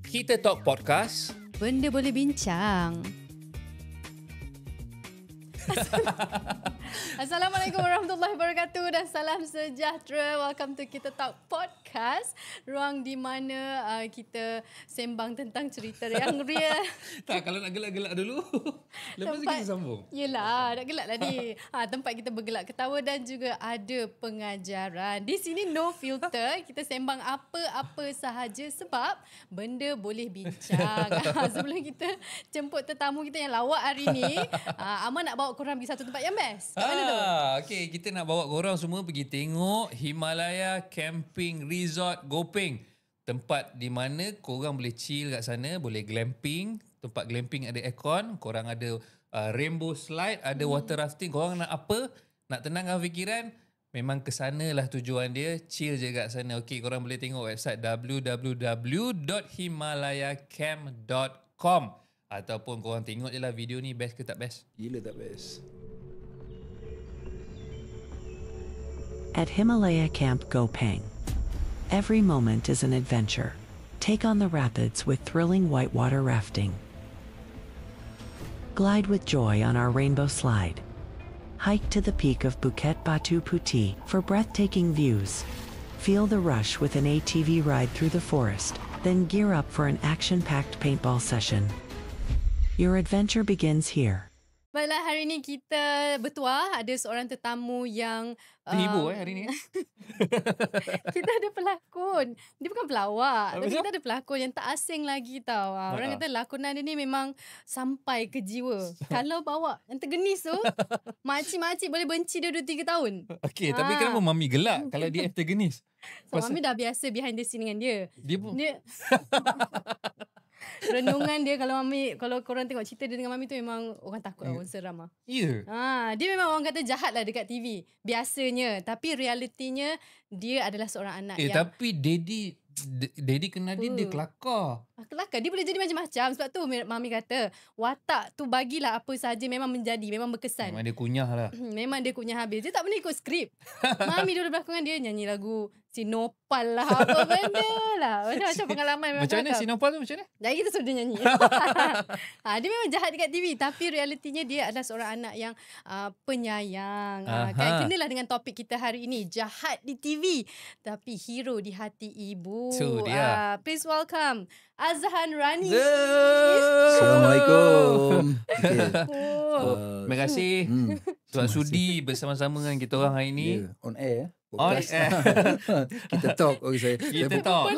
Kita Talk Podcast. Benda boleh bincang. Assalamualaikum warahmatullahi wabarakatuh dan salam sejahtera. Welcome to Kita Talk Podcast, ruang di mana kita sembang tentang cerita yang real. Tak, kalau nak gelak-gelak dulu. Lepas tu kita sambung. Yelah, nak gelak lah ni. Tempat kita bergelak ketawa dan juga ada pengajaran. Di sini no filter. Kita sembang apa-apa sahaja sebab benda boleh bincang. Sebelum kita jemput tetamu kita yang lawak hari ni, Amal nak bawa korang pergi satu tempat yang best. Kat mana tu? Okay, kita nak bawa korang semua pergi tengok Himalaya Camping Resort Gopeng. Tempat di mana korang boleh chill kat sana, boleh glamping. Tempat glamping ada aircon, korang ada rainbow slide, ada water rafting. Korang nak apa? Nak tenangkan fikiran? Memang ke sanalah tujuan dia. Chill je kat sana. Okay, korang boleh tengok website www.himalayacamp.com ataupun korang tengok je lah video ni best ke tak best. Gila tak best. At Himalaya Camp Gopeng, every moment is an adventure. Take on the rapids with thrilling whitewater rafting. Glide with joy on our rainbow slide. Hike to the peak of Bukit Batu Putih for breathtaking views. Feel the rush with an ATV ride through the forest, then gear up for an action-packed paintball session. Your adventure begins here. Baiklah, hari ni kita bertuah. Ada seorang tetamu yang Terhibur hari ni. kita ada pelakon. Dia bukan pelawak. Tapi Betul? kita ada pelakon yang tak asing lagi tau. Orang kata lakonan dia ni memang sampai ke jiwa. Kalau bawa yang tergenis tu, makcik-makcik boleh benci dia 2-3 tahun. Okay, tapi kenapa Mami gelak kalau dia antagonis? So, Mami dah biasa behind the scene dengan dia. Dia pun... Renungan dia kalau korang tengok cerita dia dengan Mami tu memang orang takut orang seram lah. Ya. Dia memang orang kata jahat lah dekat TV biasanya, tapi realitinya dia adalah seorang anak yang Tapi Daddy kenal dia kelakar. kelakar. Dia boleh jadi macam-macam. Sebab tu Mami kata watak tu bagilah apa saja memang menjadi, memang berkesan. Memang dia kunyah lah. Memang dia kunyah habis. Dia tak pernah ikut skrip. Mami dulu berlakon dengan dia nyanyi lagu Sinopal lah, apa benda lah. Macam-macam pengalaman memang Macam mana Sinopal tu macam mana? Jadi kita suruh dia nyanyi. Dia memang jahat dekat TV, tapi realitinya dia adalah seorang anak yang penyayang. Kan kenalah dengan topik kita hari ini, jahat di TV tapi hero di hati ibu. So dia. Please welcome Azhan Rani. Assalamualaikum. Terima kasih sebab sudi bersama-sama dengan kita orang hari ni. On air. On air. Kita talk. Okay, saya Kita talk.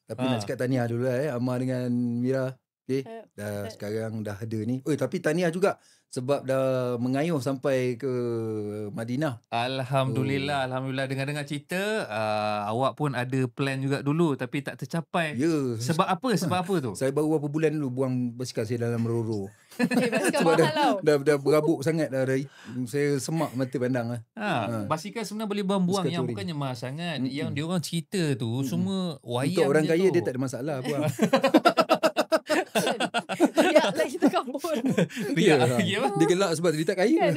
Tapi nak cakap tahniah dulu lah Amar dengan Mira. Okay. Sekarang dah ada ni. Tapi tahniah juga sebab dah mengayuh sampai ke Madinah. Alhamdulillah. Alhamdulillah. Dengar-dengar cerita awak pun ada plan juga dulu tapi tak tercapai. Ya. Sebab apa? Sebab apa tu? Saya baru berapa bulan dulu buang basikal saya dalam Roro. Basikal Sebab mahal tau. dah berabuk sangat dah. Saya semak mata pandang lah. Basikal sebenarnya boleh buang-buang yang touring. bukannya mahal sangat. Yang diorang cerita tu semua wayang. Untuk orang je kaya tu. dia tak ada masalah buang. Riak lah kita kampung. Riak. Dia gelak sebab dia tak kaya.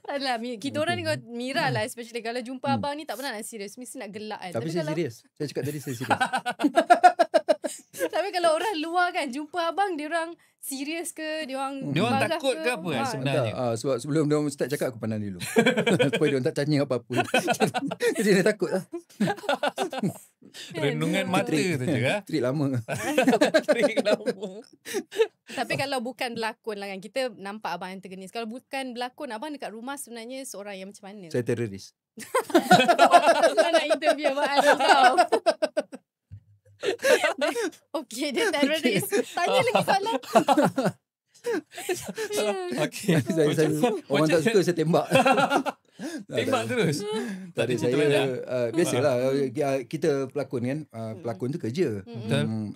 Alah, kita orang ni Mira lah, especially kalau jumpa abang ni tak pernah nak serius, mesti nak gelak kan. Tapi saya kalau, serius. Saya cakap tadi saya serius. Tapi kalau orang luar kan jumpa abang, dia orang serius ke, dia orang takut ke apa sebenarnya? Sebab sebelum dia orang start cakap aku pandang dulu. Supaya dia orang tak tanya apa-apa. Jadi dia takut lah. Renungan mata tu je kan? Trik lama. Tapi kalau bukan berlakon lah kan, kita nampak abang yang tergenis. Kalau bukan berlakon, abang dekat rumah sebenarnya seorang yang macam mana? Saya teroris. Saya nak interview abang Adam tau. Okay, dia teroris. Tanya lagi soalan. Okay. Saya orang tak suka saya tembak. Tembak terus. Tak ada saya biasalah kita pelakon kan, pelakon tu kerja.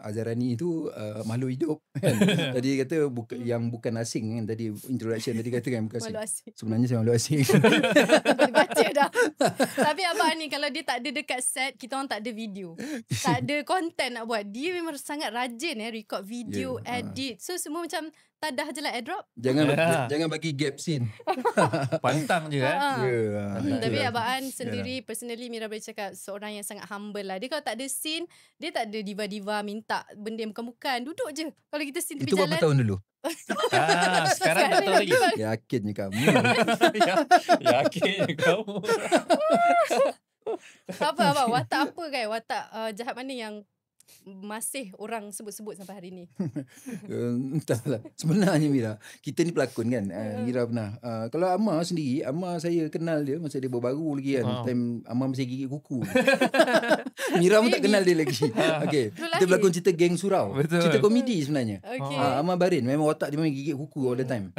Azharani tu makhluk hidup kan. Tadi kata yang bukan asing kan, tadi introduction tadi kata kan bukan asing. Sebenarnya saya makhluk asing. Baca dah. Tapi abang ni kalau dia tak ada dekat set, kita orang tak ada video, tak ada content nak buat. Dia memang sangat rajin record video, edit. So semua macam tadah je lah airdrop. Jangan bagi gap scene. Pantang je kan. Tapi Abang An sendiri personally Mira boleh cakap seorang yang sangat humble lah. Dia kalau tak ada scene, dia tak ada diva-diva minta benda yang bukan-bukan. Duduk je. Kalau kita scene tepi Itu jalan. berapa tahun dulu? Sekarang tak tahu lagi. Yakinnya kamu. Yakin kamu. Apa abang? Watak apa kan? Watak jahat mana yang masih orang sebut-sebut sampai hari ni? Entahlah. Sebenarnya Mira, kita ni pelakon kan. Mira pernah. Kalau Amar sendiri, Amar saya kenal dia masa dia baru lagi kan. Time Amar masih gigit kuku. Mira pun tak kenal dia lagi. Okay. Kita pelakon cerita Geng Surau. Betul. Cerita komedi sebenarnya. Okay. Amar Barin memang watak dia memang gigit kuku all the time.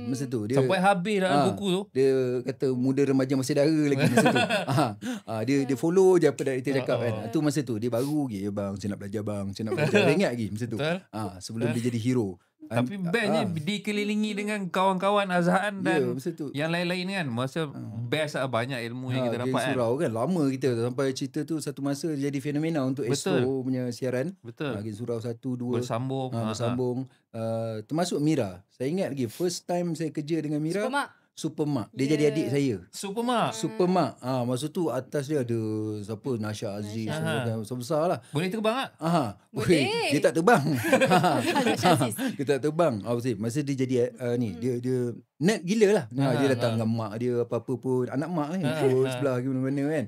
Masa tu dia Sampai habis dalam buku tu. dia kata muda remaja masih dara lagi masa tu. Dia follow je apa director cakap kan. Tu masa tu dia baru lagi, bang saya nak belajar bang, saya nak belajar. Dia ingat lagi masa tu. Sebelum dia jadi hero. Tapi bestnya dikelilingi dengan kawan-kawan Azhan dan masa tu. yang lain-lain kan. Masa best lah, banyak ilmu yang kita Geng dapat kan. Surau kan. Lama kita sampai cerita tu satu masa jadi fenomena untuk Astro punya siaran. Betul. Geng Surau 1, 2 Bersambung. bersambung. Termasuk Mira. Saya ingat lagi first time saya kerja dengan Mira. Supermark. Dia jadi adik saya. Supermark. Masa tu atas dia ada siapa? Nasha Aziz. Besar lah. Boleh terbang tak? Boleh. Dia tak terbang. Dia tak terbang. Masa dia jadi dia nerd gila lah. Dia datang dengan mak dia apa-apa pun. Anak mak kan. Ikut sebelah ke mana-mana kan.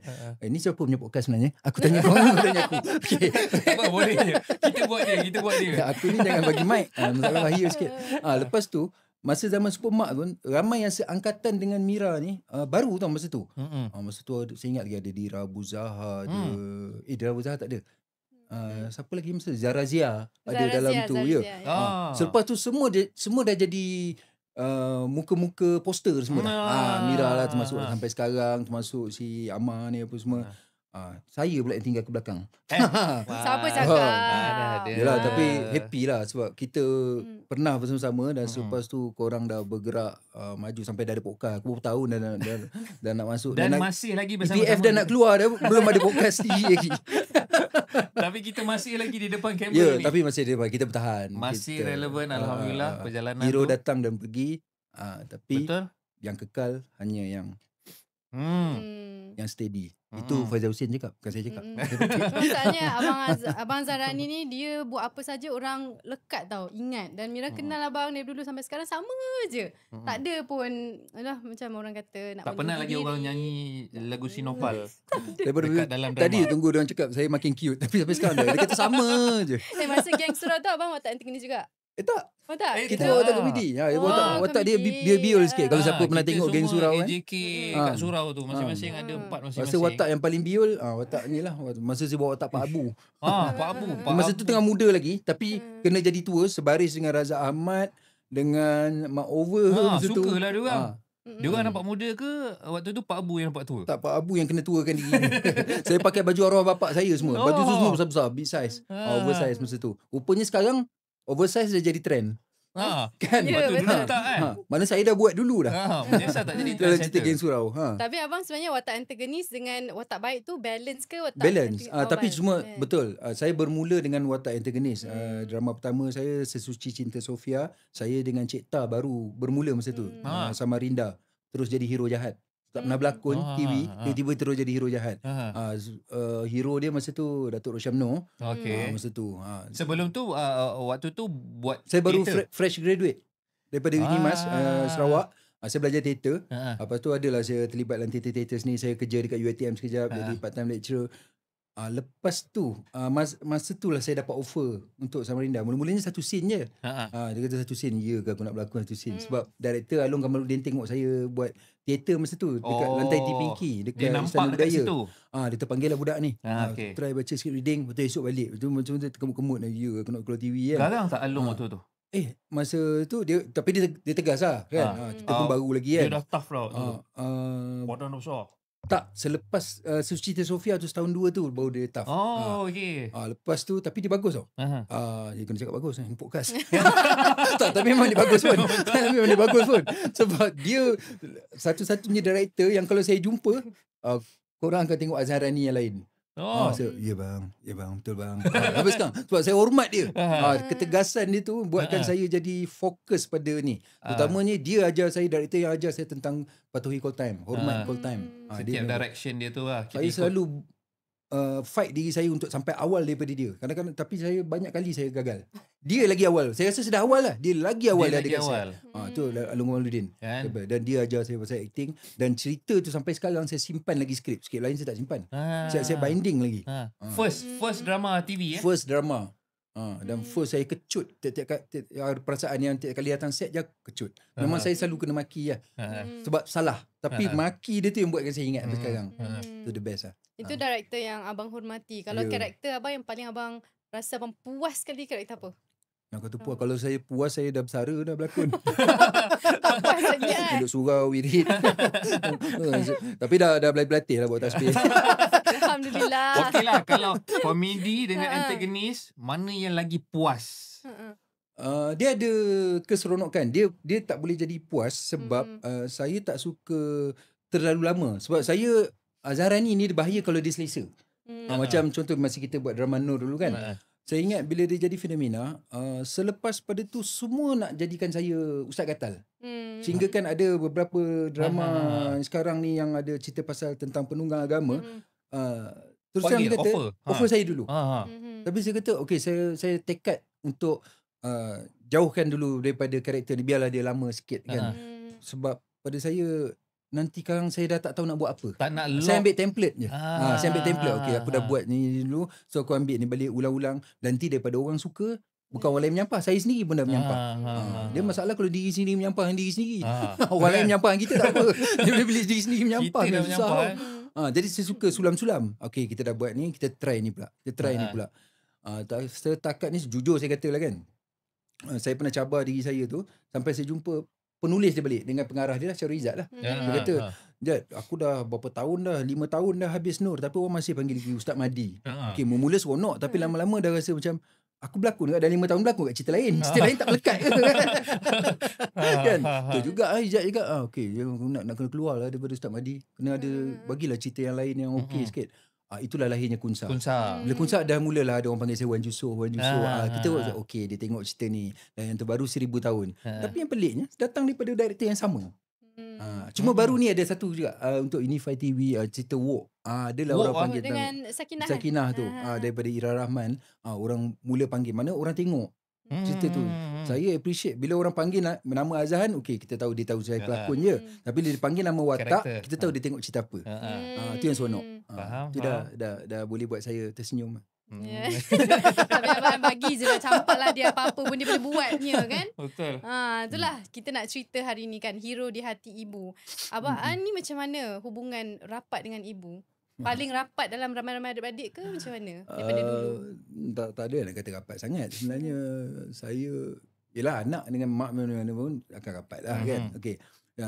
Ni siapa punya podcast sebenarnya? Aku tanya kau. Kau tanya aku. Okay. Apa boleh je. Kita buat dia. Aku ni jangan bagi mic. Masalah bahaya sikit. Lepas tu masa zaman Supermark pun ramai yang seangkatan dengan Mira ni baru tau masa tu. Masa tu saya ingat lagi ada Dira Buzaha, Dira Buzaha tak ada. Siapa lagi masa Zarazia ada dalam tu ya. Selepas tu semua dah jadi muka-muka poster semua dah. Mira lah termasuk sampai sekarang, termasuk si Amar ni apa semua. Saya pula yang tinggal ke belakang. Siapa cakap? Yalah, tapi happy lah sebab kita pernah bersama-sama dan selepas tu korang dah bergerak maju sampai dah ada podcast. Aku tahu dah nak masuk dan nak, masih lagi bersama-sama. PF dah nak keluar dah, belum ada podcast sendiri lagi. Tapi kita masih lagi di depan kamera ni. Tapi masih kita bertahan. Masih relevan alhamdulillah perjalanan hero tu. datang dan pergi. Tapi Betul. yang kekal hanya yang steady. Itu Faizal Hussein cakap, bukan saya cakap. Maksudnya Abang Zarani ni dia buat apa saja orang lekat tau, ingat. Dan Mira kenal abang dari dulu sampai sekarang sama je. Tak ada pun macam orang kata nak tak pernah lagi orang nyanyi lagu Sinopal. Daripada dalam drama. tadi tunggu dia orang cakap saya makin cute, tapi sampai sekarang dia kata sama je. Masa Geng Surau tu abang watak antagonis juga? Tak. Tak? Kita watak komedi. Watak dia biol sikit. Kalau siapa pernah tengok Geng Surau kan. AJK kat Surau tu masing-masing ada 4 masing-masing. Masa watak yang paling biol, watak ni lah. Masa saya bawa watak Pak Abu. Pak Abu. Masa tu tengah muda lagi, tapi kena jadi tua sebaris dengan Razak Ahmad, dengan Mak Over masa tu. Sukalah dia orang. Dia orang nampak muda ke waktu tu Pak Abu yang nampak tua? Tak, Pak Abu yang kena tuakan diri. Saya pakai baju arwah bapak saya semua. Baju tu semua besar-besar, big size. Oversize masa tu. Rupanya sekarang oversize dah jadi trend. Kan? Lepas tu dulu tak kan? Mana saya dah buat dulu dah. Menyesal tak jadi Dalam cerita Geng Surau. Tapi abang sebenarnya watak antagonis dengan watak baik tu balance ke watak? Balance. Tapi semua betul. Saya bermula dengan watak antagonis. Drama pertama saya Sesuci Cinta Sofia. Saya dengan Cik Ta baru bermula masa tu. Samarinda. Terus jadi hero jahat. Tak pernah berlakon TV, tiba-tiba terus jadi hero jahat. Hero dia masa tu Datuk Roshamno. Masa tu. Sebelum tu waktu tu buat saya baru fresh graduate daripada Unimas Sarawak. Saya belajar teater. Lepas tu adalah saya terlibat dalam teater-teater ni. Saya kerja dekat UiTM sekejap jadi part time lecturer. Lepas tu masa tu lah saya dapat offer untuk Samarinda. Mula-mulanya satu scene je. Dia kata satu scene. Ya ke aku nak berlakon satu scene. Sebab director Along Kamaluddin tengok saya buat teater masa tu dekat lantai T-Pinky dekat Istana Budaya. Dia terpanggil lah budak ni. Try baca script reading, betul esok balik. Betul macam terkemut-kemut lah. Ya aku nak keluar TV kan. Garang tak Along waktu tu? Masa tu dia tegas lah kan. Kita pun baru lagi kan. Dia dah tough lah waktu tu. Badan besar. Tak, selepas Sesuci Cinta Sofia tu setahun 2 tu baru dia tough. Okey. Lepas tu tapi dia bagus tau. Dia kena cakap bagus ni podcast. Tak, tapi memang dia bagus pun. Memang dia bagus pun. Sebab dia satu-satunya director yang kalau saya jumpa korang akan tengok Azharani yang lain. Ya bang, betul bang. Habis sekarang sebab saya hormat dia. Ketegasan dia tu buatkan saya jadi fokus pada ni. Terutamanya dia ajar saya, director yang ajar saya tentang patuhi call time, hormat call time. Setiap direction dia tu lah. Saya selalu fight diri saya untuk sampai awal daripada dia. Kadang-kadang tapi saya banyak kali saya gagal. Dia lagi awal. Saya rasa sudah awal lah. Dia lagi awal Dia lagi dekat awal. saya. Tu Alung Mauludin. Kan? Dan dia ajar saya pasal acting dan cerita tu sampai sekarang saya simpan lagi skrip. Skrip lain saya tak simpan. Saya binding lagi. First drama TV First drama. Dan first saya kecut tiap-tiap perasaan yang tiap kali datang set je kecut. Memang saya selalu kena maki lah. Sebab salah. Tapi maki dia tu yang buatkan saya ingat sampai sekarang. Itu the best lah. Itu director yang abang hormati. Kalau karakter abang yang paling abang rasa abang puas sekali, karakter apa? Nak kata puas. Kalau saya puas, saya dah bersara dah berlakon. Tak puas lagi kan? Duduk surau, wirid. Tapi dah berlatih lah buat tasbih. Alhamdulillah. Okey lah, kalau komedi dengan antagonis, mana yang lagi puas? Dia ada keseronokan. Dia tak boleh jadi puas sebab saya tak suka terlalu lama. Sebab saya Zahrani ni bahaya kalau dia selesa. Macam contoh masa kita buat drama Nur dulu kan. Saya ingat bila dia jadi fenomena, selepas pada tu semua nak jadikan saya Ustaz Gatal. Sehingga kan ada beberapa drama sekarang ni yang ada cerita pasal tentang penunggang agama. Terus terang dia kata offer saya dulu. Tapi saya kata okey, saya tekad untuk jauhkan dulu daripada karakter ni, biarlah dia lama sikit kan. Sebab pada saya nanti sekarang saya dah tak tahu nak buat apa. Tak nak saya ambil template je. Saya ambil template. Okey, aku dah buat ni dulu, so aku ambil ni balik ulang-ulang. Nanti daripada orang suka, bukan orang lain menyampah, saya sendiri pun dah menyampah. Dia masalah kalau diri sendiri menyampah dengan diri sendiri. Orang lain menyampah dengan kita tak apa. Dia boleh pilih diri sendiri menyampah. Kita dah menyampah. Jadi saya suka sulam-sulam. Okey, kita dah buat ni, kita try ni pula. Kita try ni pula. Setakat ni jujur saya katalah kan. Saya pernah cabar diri saya tu sampai saya jumpa penulis dia balik dengan pengarah dia lah, Syarul Izzat lah. Dia kata, Jad, aku dah berapa tahun dah, 5 tahun dah habis Nur, tapi orang masih panggil lagi Ustaz Madi. Okey, mula seronok, tapi lama-lama dah rasa macam aku berlakon kat, dah 5 tahun berlakon kat cerita lain. Cerita lain tak melekat ke? Kan? Tu juga Izzat juga. Okey, nak kena keluar lah daripada Ustaz Madi. Kena ada, bagilah cerita yang lain yang okey sikit. Itulah lahirnya Kunsa. Bila Kunsa dah mulalah ada orang panggil saya Wan Yusof. Kita okey, dia tengok cerita ni. Dan yang terbaru 1000 tahun. Tapi yang peliknya datang daripada director yang sama. Cuma baru ni ada satu juga untuk Unify TV, cerita Walk. Adalah orang panggil dengan Sakinah tu. Daripada Ira Rahman. Orang mula panggil, mana orang tengok cerita tu. Saya appreciate bila orang panggil nama Azhan, okey, kita tahu dia tahu saya pelakon je. Tapi bila dia panggil nama watak, kita tahu dia tengok cerita apa. Itu yang seronok. Itu dah boleh buat saya tersenyum. Tapi abang bagi je lah, campak lah dia apa-apa pun dia boleh buatnya kan. Betul. Itulah kita nak cerita hari ni kan, Hero di Hati Ibu. Abang ni macam mana hubungan rapat dengan ibu? Paling rapat dalam ramai-ramai adik-adik ke macam mana daripada dulu? Tak ada nak kata rapat sangat. Sebenarnya saya, yelah, anak dengan mak mana pun akan rapat lah kan. Okey.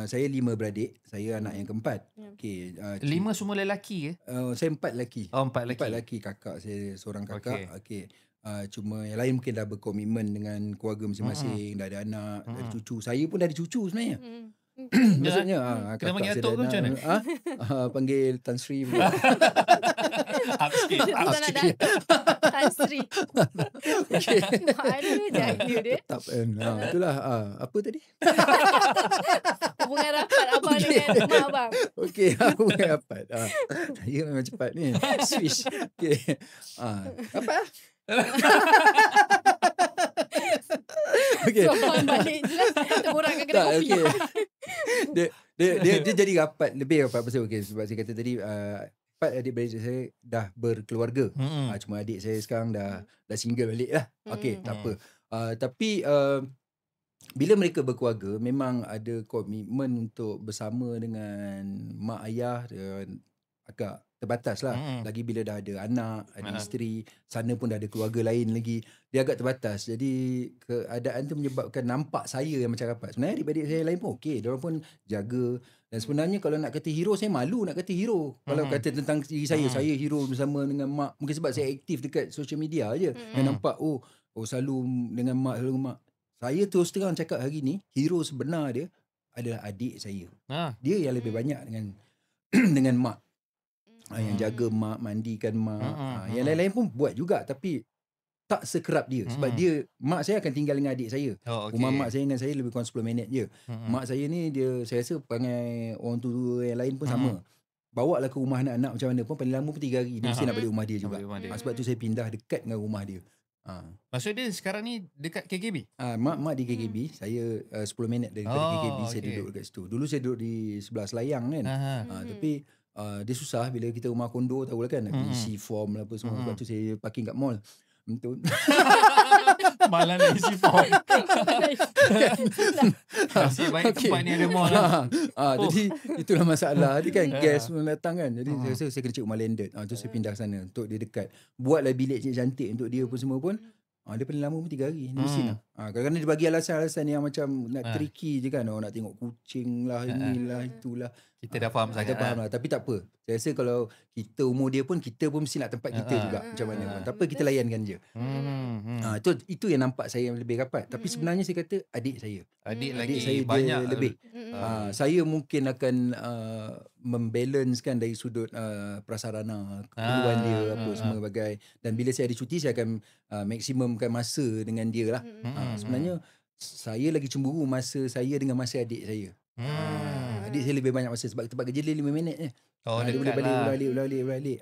Saya 5 beradik. Saya anak yang keempat. Okey. 5 semua lelaki ke? Saya 4 lelaki. 4 lelaki. 4 lelaki. Kakak saya seorang kakak. Okey. Cuma yang lain mungkin dah berkomitmen dengan keluarga masing-masing. Dah ada anak, dah ada cucu. Saya pun dah ada cucu sebenarnya. Maksudnya kena panggil Atuk ke macam mana? Panggil Tan Sri pula. Up sikit. Tan Sri. Ada jaga dia. Tak itulah. Apa tadi? Hubungan rapat abang dengan mak abang. Okey, hubungan rapat. Saya memang cepat ni. Switch. Okey. Apa? Okey. Abang balik je lah. Terborang kat kedai kopi. Okay. Dia jadi rapat, lebih rapat pasal sebab saya kata tadi 4 adik-beradik saya dah berkeluarga. Cuma adik saya sekarang dah single balik lah. Okey, tak apa. Tapi bila mereka berkeluarga, memang ada komitmen untuk bersama dengan mak ayah agak terbatas lah. Lagi bila dah ada anak, ada isteri, sana pun dah ada keluarga lain lagi, dia agak terbatas. Jadi keadaan tu menyebabkan nampak saya yang macam rapat. Sebenarnya adik-adik saya lain pun okey, diorang pun jaga. Dan sebenarnya kalau nak kata hero, saya malu nak kata hero. Kalau kata tentang diri saya hero bersama dengan mak. Mungkin sebab saya aktif dekat social media je. Yang nampak selalu dengan mak, selalu mak. Saya terus terang cakap hari ni, hero sebenar dia adalah adik saya. Dia yang lebih banyak dengan dengan mak. Yang jaga mak, mandikan mak. Yang lain-lain pun buat juga, tapi tak sekerap dia. Sebab dia, mak saya akan tinggal dengan adik saya. Rumah mak saya dengan saya lebih kurang 10 minit je. Mak saya ni dia, saya rasa perangai orang tua yang lain pun sama. Bawa lah ke rumah anak-anak macam mana pun, paling lama pun 3 hari dia mesti nak balik rumah dia juga. Sebab tu saya pindah dekat dengan rumah dia. Maksud dia sekarang ni dekat KKB? Mak di KKB, saya 10 minit daripada KKB saya duduk dekat situ. Dulu saya duduk di sebelah Selayang kan. Tapi dia susah bila kita rumah kondo, tahulah kan, nak isi form lah apa semua. Sebab tu saya parking kat mall. Betul. Malah nak isi form. Nasib baik tempat ni ada mall lah. Jadi itulah masalah. Dia kan gas pun datang kan. Jadi saya rasa saya kena cek rumah landed. Tu saya pindah sana untuk dia dekat. Buatlah bilik cantik untuk dia pun semua pun. Dia paling lama pun 3 hari. Dia mesti lah. Kadang-kadang dia bagi alasan-alasan yang macam nak tricky je kan. Nak tengok kucing lah, inilah, itulah. Kita dah faham sangat. Kita faham lah. Tapi tak apa. Saya rasa kalau kita umur dia pun, kita pun mesti nak tempat kita juga. Macam mana pun. Tak apa, kita layankan je. Itu yang nampak saya yang lebih rapat. Tapi sebenarnya saya kata adik saya. Adik lagi saya banyak lebih. Saya mungkin akan membalancekan dari sudut prasarana, keperluan dia apa semua bagai. Dan bila saya ada cuti, saya akan maksimumkan masa dengan dia lah. Sebenarnya saya lagi cemburu masa saya dengan masa adik saya. Adik saya lebih banyak masa sebab tempat kerja dia 5 minit je. Dia boleh balik.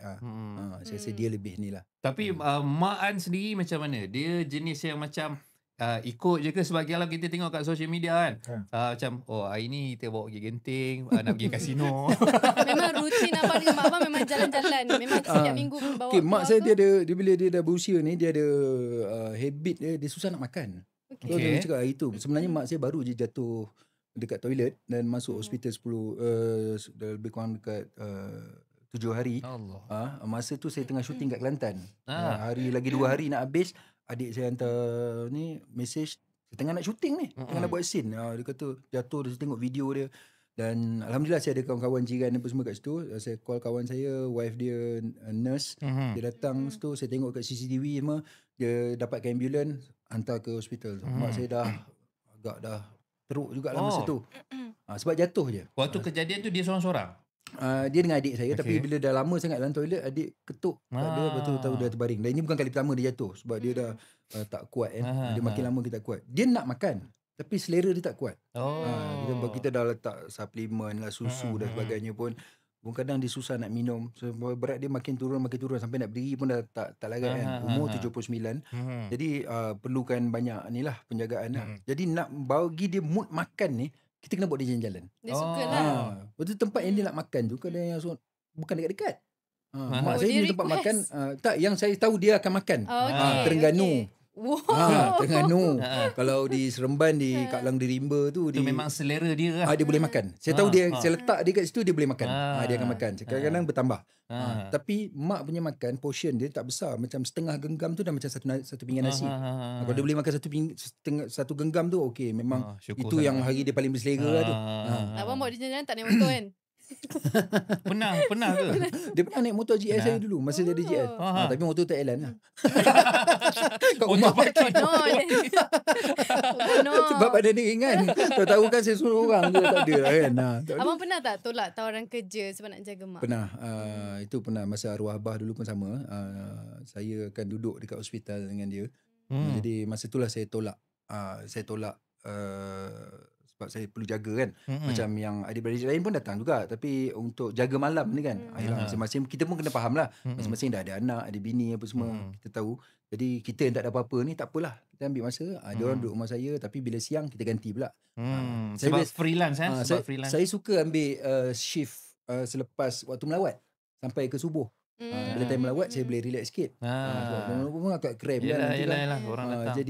Saya rasa dia lebih ni lah. Tapi Mak An sendiri macam mana? Dia jenis yang macam ikut je ke? Sebab kalau kita tengok kat social media kan, macam hari ni kita bawa pergi Genting, nak pergi kasino. Memang rutin apa dengan mak abang memang jalan-jalan. Memang setiap minggu bawa. Mak saya dia bila dia dah berusia ni, dia ada habit dia susah nak makan. Dia cakap hari tu. Sebenarnya mak saya baru je jatuh dekat toilet dan masuk hospital 10 lebih kurang dekat 7 hari. Masa tu saya tengah syuting kat Kelantan. Hari lagi 2 hari nak habis, adik saya hantar ni message, saya tengah nak syuting ni, tengah nak buat scene. Dia kata jatuh, dia tengok video dia. Dan alhamdulillah saya ada kawan-kawan jiran apa semua kat situ. Saya call kawan saya, wife dia nurse. Dia datang situ, saya tengok kat CCTV semua, dia dapatkan ambulans, hantar ke hospital. Mak saya dah agak dah teruk jugalah masa tu. Sebab jatuh je. Waktu kejadian tu dia seorang-seorang? Dia dengan adik saya, tapi bila dah lama sangat dalam toilet, adik ketuk kat dia, lepas tu tahu dia terbaring. Dan ini bukan kali pertama dia jatuh, sebab dia dah tak kuat kan. Dia makin lama kita tak kuat. Dia nak makan, tapi selera dia tak kuat. Kita dah letak suplemen lah, susu dan sebagainya pun. Kadang dia susah nak minum. So, berat dia makin turun sampai nak berdiri pun dah tak larat kan. Umur 79. Jadi perlukan banyak ni lah penjagaan lah. Jadi nak bagi dia mood makan ni, kita kena buat dia jalan-jalan. Dia suka lah. Betul tempat yang dia nak makan tu kadang yang bukan dekat-dekat. Mak saya ni tempat makan tak, yang saya tahu dia akan makan. Terengganu. Terengganu. Kalau di Seremban, di Kak Lang di Rimba tu, itu memang selera dia lah. Dia boleh makan. Saya tahu dia, saya letak dia kat situ, dia boleh makan. Dia akan makan. Kadang-kadang bertambah. Tapi mak punya makan, portion dia tak besar. Macam setengah genggam tu dah macam satu pinggan nasi. Kalau dia boleh makan satu genggam tu, okey. Memang itu yang hari dia paling berselera lah tu. Abang bawa dia jalan-jalan tak naik motor kan? Pernah ke? Dia pernah naik motor GS saya dulu masa dia ada GS. Tapi motor tak elan lah. Motor parking. Sebab badan dia ringan. Tahu kan saya suruh orang tu tak ada lah kan. Abang pernah tak tolak tawaran kerja sebab nak jaga mak? Pernah. Itu pernah masa arwah abah dulu pun sama. Saya akan duduk dekat hospital dengan dia. Jadi masa itulah saya tolak. Sebab saya perlu jaga kan. Macam yang adik-beradik lain pun datang juga. Tapi untuk jaga malam ni kan, masing-masing kita pun kena faham lah. Masing-masing dah ada anak, ada bini apa semua. Kita tahu. Jadi kita yang tak ada apa-apa ni, tak apalah. Kita ambil masa. Dia orang duduk rumah saya. Tapi bila siang, kita ganti pula. Sebab freelance kan? Saya suka ambil shift selepas waktu melawat. Sampai ke subuh. Bila time melawat, saya boleh relax sikit. Sebab pun agak cramp kan. Yelah, orang datang.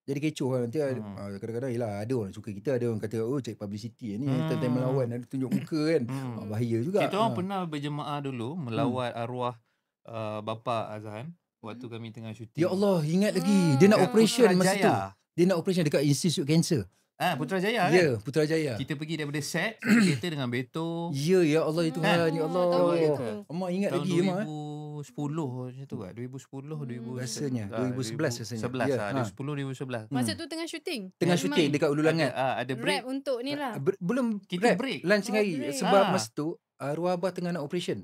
Jadi kecoh lah. Nanti kadang-kadang yelah, ada orang suka kita, ada orang kata cek publicity ni, time melawat ada tunjuk muka kan. Bahaya juga. Kita orang pernah berjemaah dulu melawat arwah bapa Azhan waktu kami tengah syuting. Ya Allah, ingat lagi. Dia nak operation masa tu. Dia nak operation dekat Institute Cancer. Putrajaya kan? Ya, Putrajaya. Kita pergi daripada set kereta dengan beto. Ya Allah, itu kan. Ya Allah. Amak ingat tahun lagi 2010 macam tu kan? 2010 rasanya 2011 rasanya. 2011. Masa tu tengah syuting. Tengah syuting dekat Ulu Langat. Ada break Rap untuk ni lah. Belum kita break. lunch hari. Sebab masa tu arwah abah tengah nak operation.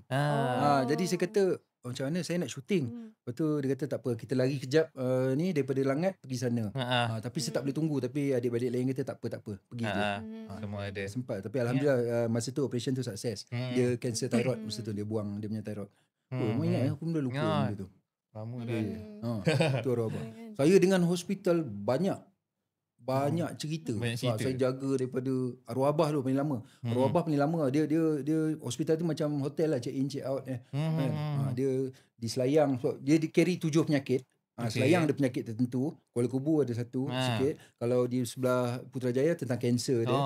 Jadi saya kata macam mana saya nak syuting. Lepas tu dia kata tak apa, kita lari kejap ni daripada Langat pergi sana. Tapi saya tak boleh tunggu, tapi adik-adik lain kata tak apa, pergi je. Semua ada. Sempat. Tapi alhamdulillah masa tu operation tu sukses. Dia cancer thyroid masa tu, dia buang dia punya thyroid. Ingat aku dah lupa benda tu. Lama dah. Tu arwah abah. Saya dengan hospital banyak cerita. Saya jaga daripada arwah abah tu paling lama. Arwah abah paling lama. Dia hospital tu macam hotel lah, check in check out dia di Selayang, dia carry 7 penyakit. Selayang ada penyakit tertentu, Kuala Kubu ada satu sikit. Kalau di sebelah Putrajaya tentang kanser dia.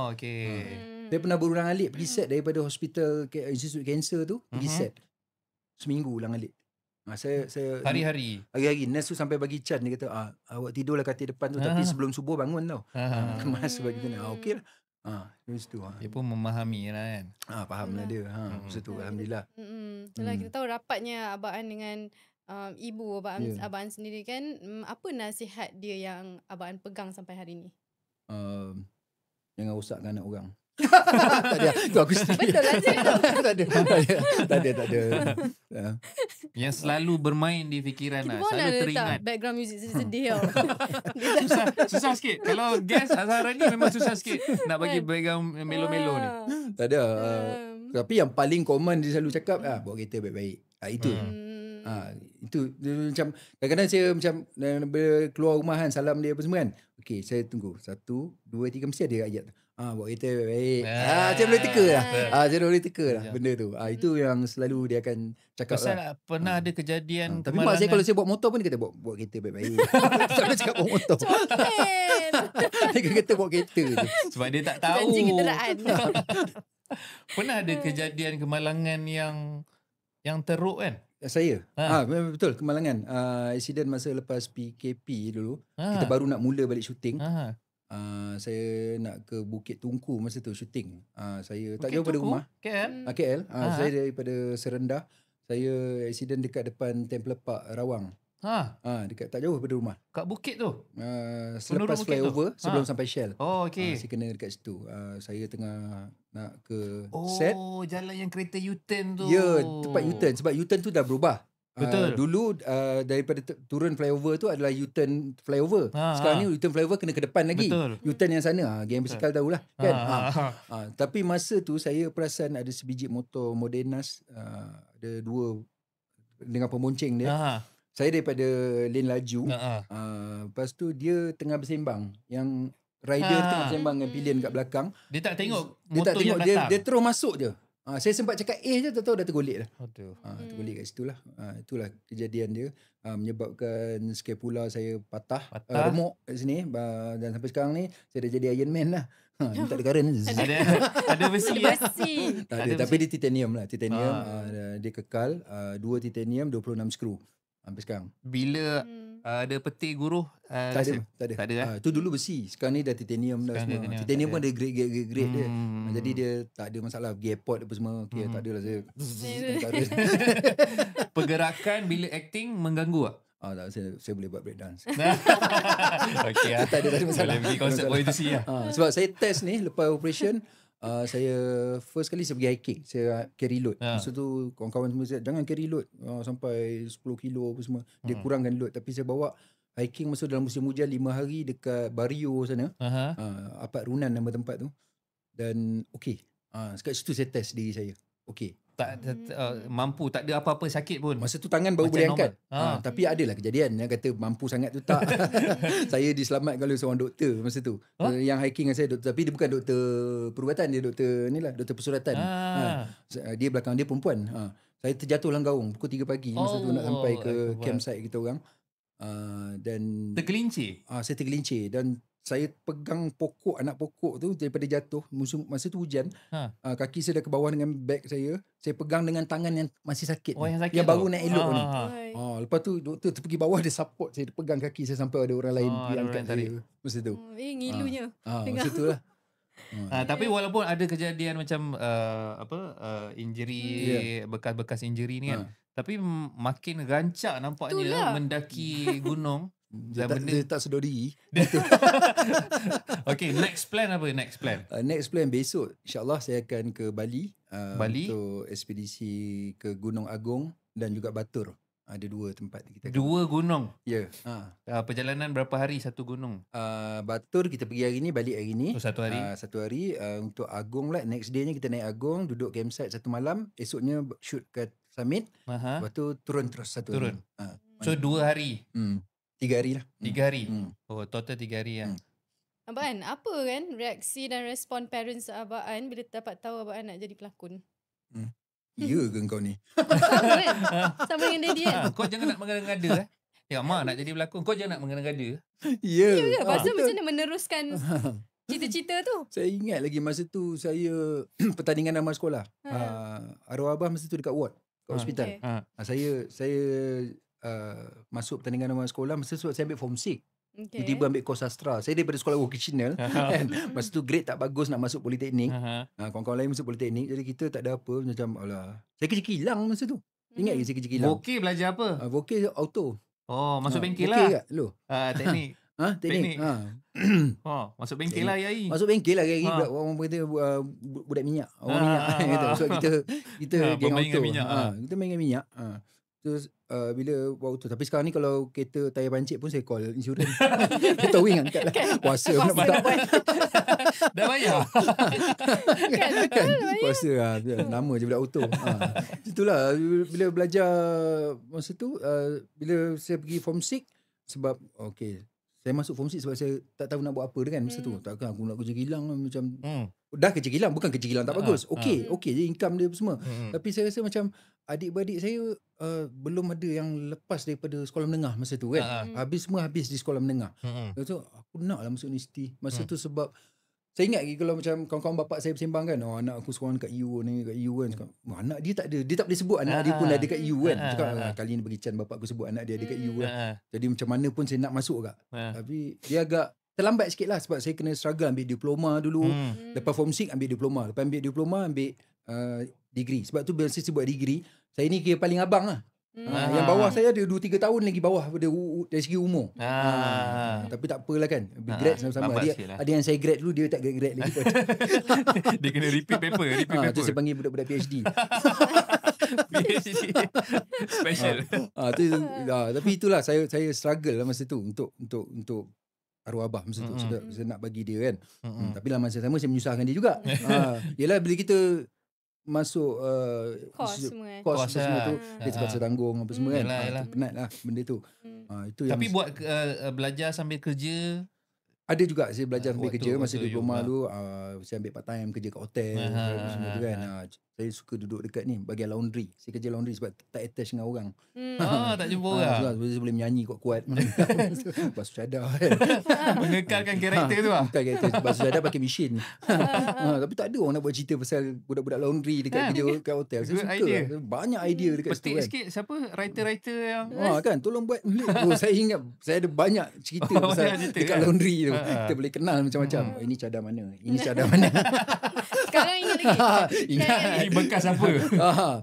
Saya pernah berulang-alik pergi set daripada hospital Institut Kanser tu, pergi set seminggu ulang-alik. Saya Hari-hari nurse tu sampai bagi can, dia kata awak tidurlah katil depan tu, tapi sebelum subuh bangun tau. Kemas bagi tu. Okey lah. Terus tu. Dia pun memahami lah kan. Faham lah dia. Masa tu alhamdulillah. Itulah kita tahu rapatnya Abang An dengan ibu Abang An sendiri kan. Apa nasihat dia yang Abang An pegang sampai hari ni? Jangan rosakkan anak orang. Tak ada. Tu aku sendiri. Betul lah je. Tak ada. Yang selalu bermain di fikiran Kita lah. pun Selalu ada teringat. letak background music sedih tau. Susah sikit. Kalau guest Azhara ni memang susah sikit nak bagi background melo-melo ni. Tak ada. Tapi yang paling common dia selalu cakap, bawa kereta baik-baik. Itu. Itu dia macam kadang-kadang saya macam keluar rumah kan, salam dia apa semua kan. Okey, saya tunggu 1, 2, 3 mesti ada ayat. Bawa kereta baik. Saya boleh teka lah. Saya boleh teka lah benda tu. Itu yang selalu dia akan cakap Pasal lah. pernah ada kejadian Tapi mak saya kalau saya bawa motor pun dia kata bawa kereta baik-baik. Tak boleh cakap bawa motor. Dia kata bawa kereta je. Sebab dia tak tahu. Janji kenderaan. Pernah ada kejadian kemalangan yang teruk kan? Saya betul, kemalangan. Accident masa lepas PKP dulu. Kita baru nak mula balik syuting. Saya nak ke Bukit Tungku masa tu syuting. Saya tak jauh pada rumah. KL. Saya daripada Serendah. Saya accident dekat depan Temple Park Rawang. Dekat tak jauh daripada rumah. Kat bukit tu? Selepas flyover sebelum sampai Shell. Saya kena dekat situ. Saya tengah nak ke set. Jalan yang kereta U-turn tu. Ya, tempat U-turn. Sebab U-turn tu dah berubah. Betul. Dulu daripada turun flyover tu adalah U-turn flyover. Sekarang ni U-turn flyover kena ke depan lagi. Betul. U-turn yang sana. Geng basikal tahulah kan. Tapi masa tu saya perasan ada sebiji motor Modenas, ada 2 dengan pembonceng dia. Saya daripada lane laju. Lepas tu dia tengah bersembang. Yang rider tengah bersembang dengan pilihan kat belakang. Dia tak tengok Dia tak tengok, dia terus masuk je. Saya sempat cakap je, tak tahu dah tergolek dah. Tergolek kat situ lah. Itulah kejadian dia. Menyebabkan scapula saya patah. Remuk kat sini. Dan sampai sekarang ni saya dah jadi Iron Man lah. Ni tak ada current. Ada besi ya? Tak ada, tapi dia titanium lah. Titanium. Dia kekal. 2 titanium, 26 skru. Sampai sekarang. Bila ada peti guruh? Tak ada. Tu dulu besi. Sekarang ni dah titanium dah semua. Titanium pun ada grade dia. Jadi dia tak ada masalah. Pergi airport apa semua. Okay, tak adalah saya. Pergerakan bila acting mengganggu tak? Tak, saya boleh buat breakdance. Okay, tak ada masalah. Boleh pergi konsert OITC lah. Sebab saya test ni lepas operation. Saya first kali saya pergi hiking. Saya carry load. Masa tu kawan-kawan semua cakap jangan carry load sampai 10 kilo apa semua. Dia kurangkan load. Tapi saya bawa hiking masa dalam musim hujan 5 hari dekat Bario sana. Apat Runan nama tempat tu. Dan okey. Sekat situ saya test diri saya. Okey. Mampu, tak ada apa-apa sakit pun. Masa tu tangan baru boleh angkat. Tapi adalah kejadian yang kata mampu sangat tu tak. Saya diselamatkan oleh seorang doktor masa tu. Yang hiking dengan saya doktor, tapi dia bukan doktor perubatan, dia doktor ni lah, doktor persuratan. Dia belakang dia perempuan. Saya terjatuh dalam gaung pukul 3 pagi masa tu nak sampai ke campsite kita orang. Dan tergelincir. Saya tergelincir dan saya pegang anak pokok tu daripada jatuh. Masa tu hujan. Kaki saya dah ke bawah dengan beg saya. Saya pegang dengan tangan yang masih sakit. Yang baru nak elok ni. Lepas tu doktor pergi bawah, dia support saya. Dia pegang kaki saya sampai ada orang lain pergi angkat saya. Masa tu. Ngilunya. Masa tu lah. Tapi walaupun ada kejadian macam injury, bekas-bekas injury ni kan. Tapi makin rancak nampaknya mendaki gunung. Dia tak sedar diri. Okay, next plan apa? Next plan besok InsyaAllah saya akan ke Bali. Bali? Untuk ekspedisi ke Gunung Agung dan juga Batur. Ada 2 tempat kita akan. 2 gunung. Ya. Perjalanan berapa hari satu gunung? Batur kita pergi hari ni, balik hari ni. Satu hari. Satu hari. Untuk Agung lah, next day-nya kita naik Agung, duduk campsite 1 malam. Esoknya shoot ke summit. Lepas tu turun terus satu Turun. hari. So 2 hari. 3 hari lah. 3 hari. Oh, total 3 hari lah. Abang An, apa kan reaksi dan respon parents Abang An bila dapat tahu Abang An nak jadi pelakon? Ya ke kau ni? Sama kan? Sama dengan daddy kan? Kau jangan nak mengada-ngada. Ya, mak nak jadi pelakon. Kau jangan nak mengada-ngada. Ya. Ya, lepas tu macam mana meneruskan cita-cita tu? Saya ingat lagi masa tu saya pertandingan nama sekolah. Arwah abah masa tu dekat ward, kat hospital. Okay. Saya masuk pertandingan nama sekolah masa tu saya ambil form 6. Okay. Tiba-tiba ambil course sastra. Saya daripada sekolah vocational kan. Masa tu grade tak bagus nak masuk politeknik. Kawan-kawan lain masuk politeknik. Jadi kita tak ada apa. Macam alah. Saya kerja kilang masa tu. Ingat ke saya kerja kilang? Vokal belajar apa? Vokal auto. Oh, masuk bengkel vokal lah. Kat, lo. Teknik. Teknik. Oh, masuk bengkel lah Yai. Masuk bengkel lah hari orang kata budak minyak. Orang minyak kata. So kita geng auto. Kita main dengan minyak. Terus bila waktu tu. Tapi sekarang ni kalau kereta tayar pancit pun saya call insurans. Kita towing angkat lah. Puasa nak buat. Dah bayar. Kan puasa lah. Nama je budak auto. Itulah bila belajar masa tu. Bila saya pergi form 6. Sebab saya masuk form 6 sebab saya tak tahu nak buat apa kan masa tu. Takkan aku nak kerja kilang macam dah kerja kilang, bukan kerja kilang tak bagus. Okey je income dia semua. Tapi saya rasa macam adik-beradik saya belum ada yang lepas daripada sekolah menengah masa tu kan. Habis di sekolah menengah. So aku nak lah masuk universiti. Masa tu sebab saya ingat lagi kalau macam kawan-kawan bapak saya bersembang kan, anak aku sekolah dekat U ni, dekat U kan. Cakap, anak dia tak ada. Dia tak boleh sebut anak dia pun ada dekat U kan. Cakap, kali ni bagi can bapak aku sebut anak dia dekat U kan. Jadi macam mana pun saya nak masuk kak. Tapi dia agak terlambat sikit lah sebab saya kena struggle ambil diploma dulu. Lepas form 6 ambil diploma. Lepas ambil diploma ambil degree. Sebab tu bila saya buat degree, saya ni kira paling abang lah. Yang bawah saya ada 2-3 tahun lagi bawah dari segi umur. Tapi tak apalah kan. Grade sama-sama. Ada yang saya grade dulu, dia tak grade lagi pun. Dia kena repeat paper. Tu saya panggil budak-budak PhD. PhD special. Tapi itulah saya struggle lah masa tu untuk arwah abah masa tu. Saya nak bagi dia kan. Tapi dalam masa sama saya menyusahkan dia juga. Yelah bila kita masuk Kos semua kos semua tu dia terpaksa tanggung apa semua kan. Penat lah benda tu. Itu tapi yang buat belajar sambil kerja ada juga saya belajar sambil kerja masa waktu diploma dulu. Saya ambil part time kerja kat hotel semua tu kan. Saya suka duduk dekat ni bahagian laundry. Saya kerja laundry sebab tak attach dengan orang. tak jumpa orang. Saya boleh menyanyi kuat-kuat. Basuh cadar kan. Mengekalkan karakter tu lah. Bukan karakter basuh cadar pakai mesin. Tapi tak ada orang nak buat cerita pasal budak-budak laundry dekat kerja kat hotel. Saya suka idea. Banyak idea dekat situ kan. Sikit siapa writer-writer yang kan tolong buat. Saya ingat saya ada banyak cerita pasal dekat laundry tu. Kita boleh kenal macam-macam. Ini cadar mana? Ini cadar mana? Sekarang ingat lagi? Ingat. ini bekas apa?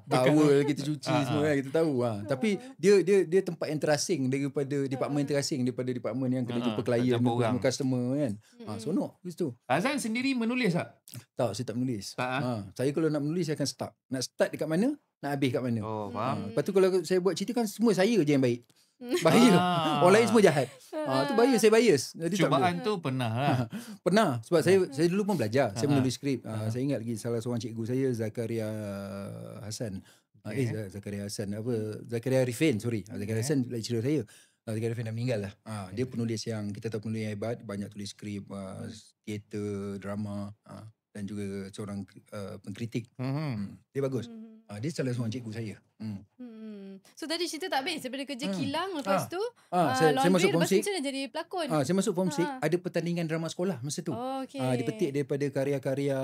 Towel kita cuci semua kan, kita tahu. Tapi dia tempat yang terasing daripada department yang terasing daripada department yang kena jumpa klien, jumpa customer kan. Sonok kat situ. Azan sendiri menulis tak? Tak, saya tak menulis. Tak, saya kalau nak menulis saya akan start. Nak start dekat mana, nak habis kat mana. Oh, faham. Lepas tu kalau saya buat cerita kan semua saya je yang baik. Bahaya. Orang lain semua jahat. Tu bahaya, saya bias. Jadi cubaan tu pernah lah. Pernah. Sebab saya dulu pun belajar. Saya menulis skrip. Saya ingat lagi salah seorang cikgu saya, Zakaria Hassan. Zakaria Hassan. Zakaria Rifin, sorry. Zakaria Hassan lecturer saya. Zakaria Rifin dah meninggal lah. Dia penulis yang, kita tahu penulis yang hebat. Banyak tulis skrip, teater, drama. Dan juga seorang pengkritik. Dia bagus. Dia salah seorang cikgu saya. So tadi cerita tak habis daripada kerja kilang lepas tu saya masuk form 6. Macam mana jadi pelakon? Saya masuk form 6, ada pertandingan drama sekolah masa tu. Dipetik daripada karya-karya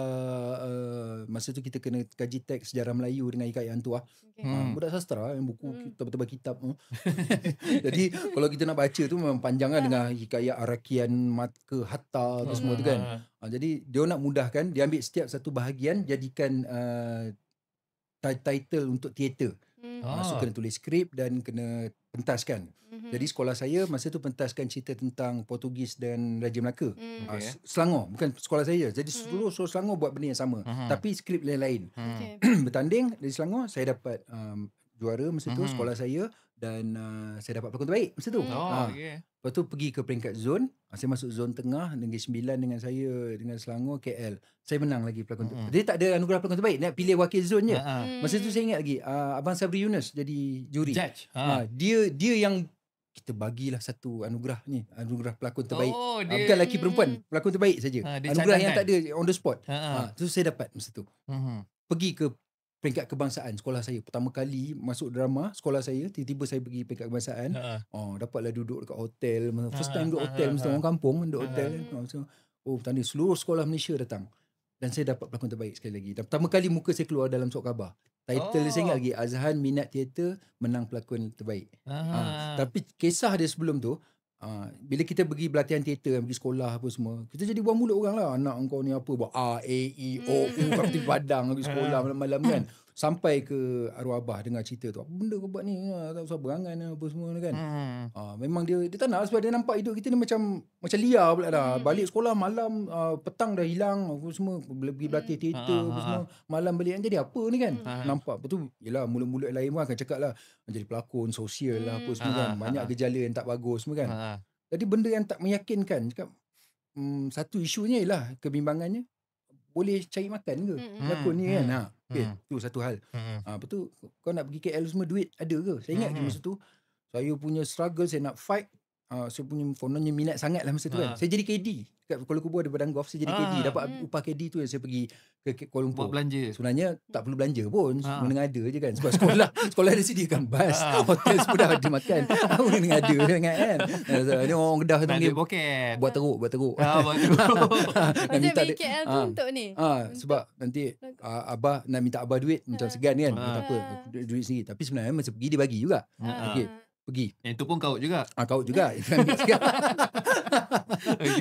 masa tu kita kena kaji teks sejarah Melayu dengan hikayat Hang Tuah. Budak sastra yang buku tebal-tebal kitab. Jadi kalau kita nak baca tu memang panjang kan dengan hikayat Arakian Matka Hatta tu semua tu kan. Jadi dia nak mudahkan, dia ambil setiap satu bahagian jadikan title untuk teater. So kena tulis skrip dan kena pentaskan. Jadi sekolah saya masa tu pentaskan cerita tentang Portugis dan Raja Melaka. Selangor, bukan sekolah saya. Jadi seluruh Selangor buat benda yang sama. Tapi skrip lain-lain. Bertanding dari Selangor, saya dapat juara masa tu sekolah saya dan saya dapat pelakon terbaik masa tu. Lepas tu pergi ke peringkat zon. Saya masuk zon tengah Negeri Sembilan dengan saya dengan Selangor, KL. Saya menang lagi pelakon terbaik. Dia tak ada anugerah pelakon terbaik. Nak pilih wakil zon je. Masa tu saya ingat lagi Abang Sabri Yunus jadi juri. Judge. Dia yang kita bagilah satu anugerah ni, anugerah pelakon terbaik. Dia Bukan lelaki perempuan, pelakon terbaik saja. Anugerah yang tak ada on the spot. Tu saya dapat masa tu. Pergi ke peringkat kebangsaan sekolah saya. Pertama kali masuk drama sekolah saya, tiba-tiba saya pergi peringkat kebangsaan. Dapatlah duduk dekat hotel. First time duduk hotel, mesti orang kampung duduk hotel. Tanda seluruh sekolah Malaysia datang. Dan saya dapat pelakon terbaik sekali lagi. Dan pertama kali muka saya keluar dalam surat khabar. Title saya ingat lagi, Azhan Minat Teater menang pelakon terbaik. Tapi kisah dia sebelum tu, bila kita pergi berlatihan teater, pergi sekolah apa semua, kita jadi buang mulut orang lah. Anak engkau ni apa, buat A, E, I, O, U, kat peti padang pergi sekolah malam-malam kan. Sampai ke arwah abah dengar cerita tu. Apa benda kau buat ni? Tak usah berangan apa semua kan. Memang dia tak nak sebab dia nampak hidup kita ni macam liar pula dah. Balik sekolah malam, petang dah hilang apa semua. Pergi berlatih teater apa semua. Malam balik jadi apa ni kan. Nampak. Lepas tu yelah mulut-mulut lain pun akan cakap lah. Jadi pelakon sosial lah apa semua kan. Banyak gejala yang tak bagus semua kan. Jadi benda yang tak meyakinkan. Cakap, satu isunya ialah kebimbangannya. Boleh cari makan ke pelakon ni kan. Tu satu hal. Lepas tu kau nak pergi KL semua, duit ada ke? Saya ingat masa tu saya punya struggle, saya nak fight. Saya punya kononnya minat sangat lah masa tu kan. Saya jadi KD kat Kuala Lumpur, ada padang golf. Saya jadi KD. Dapat upah KD tu yang saya pergi ke Kuala Lumpur. Buat belanja. Sebenarnya tak perlu belanja pun. Mengada je kan. Sebab sekolah ada sediakan bas. Hotel semua dah ada makan. Mengada sangat kan. Ni orang Kedah tu panggil poket. buat teruk. Buat teruk. Macam KL tu untuk ni. Sebab nanti abah nak minta abah duit macam segan kan. Tak apa, duit sendiri. Tapi sebenarnya masa pergi dia bagi juga. Okey, pergi. Yang tu pun kaut juga. Kaut juga.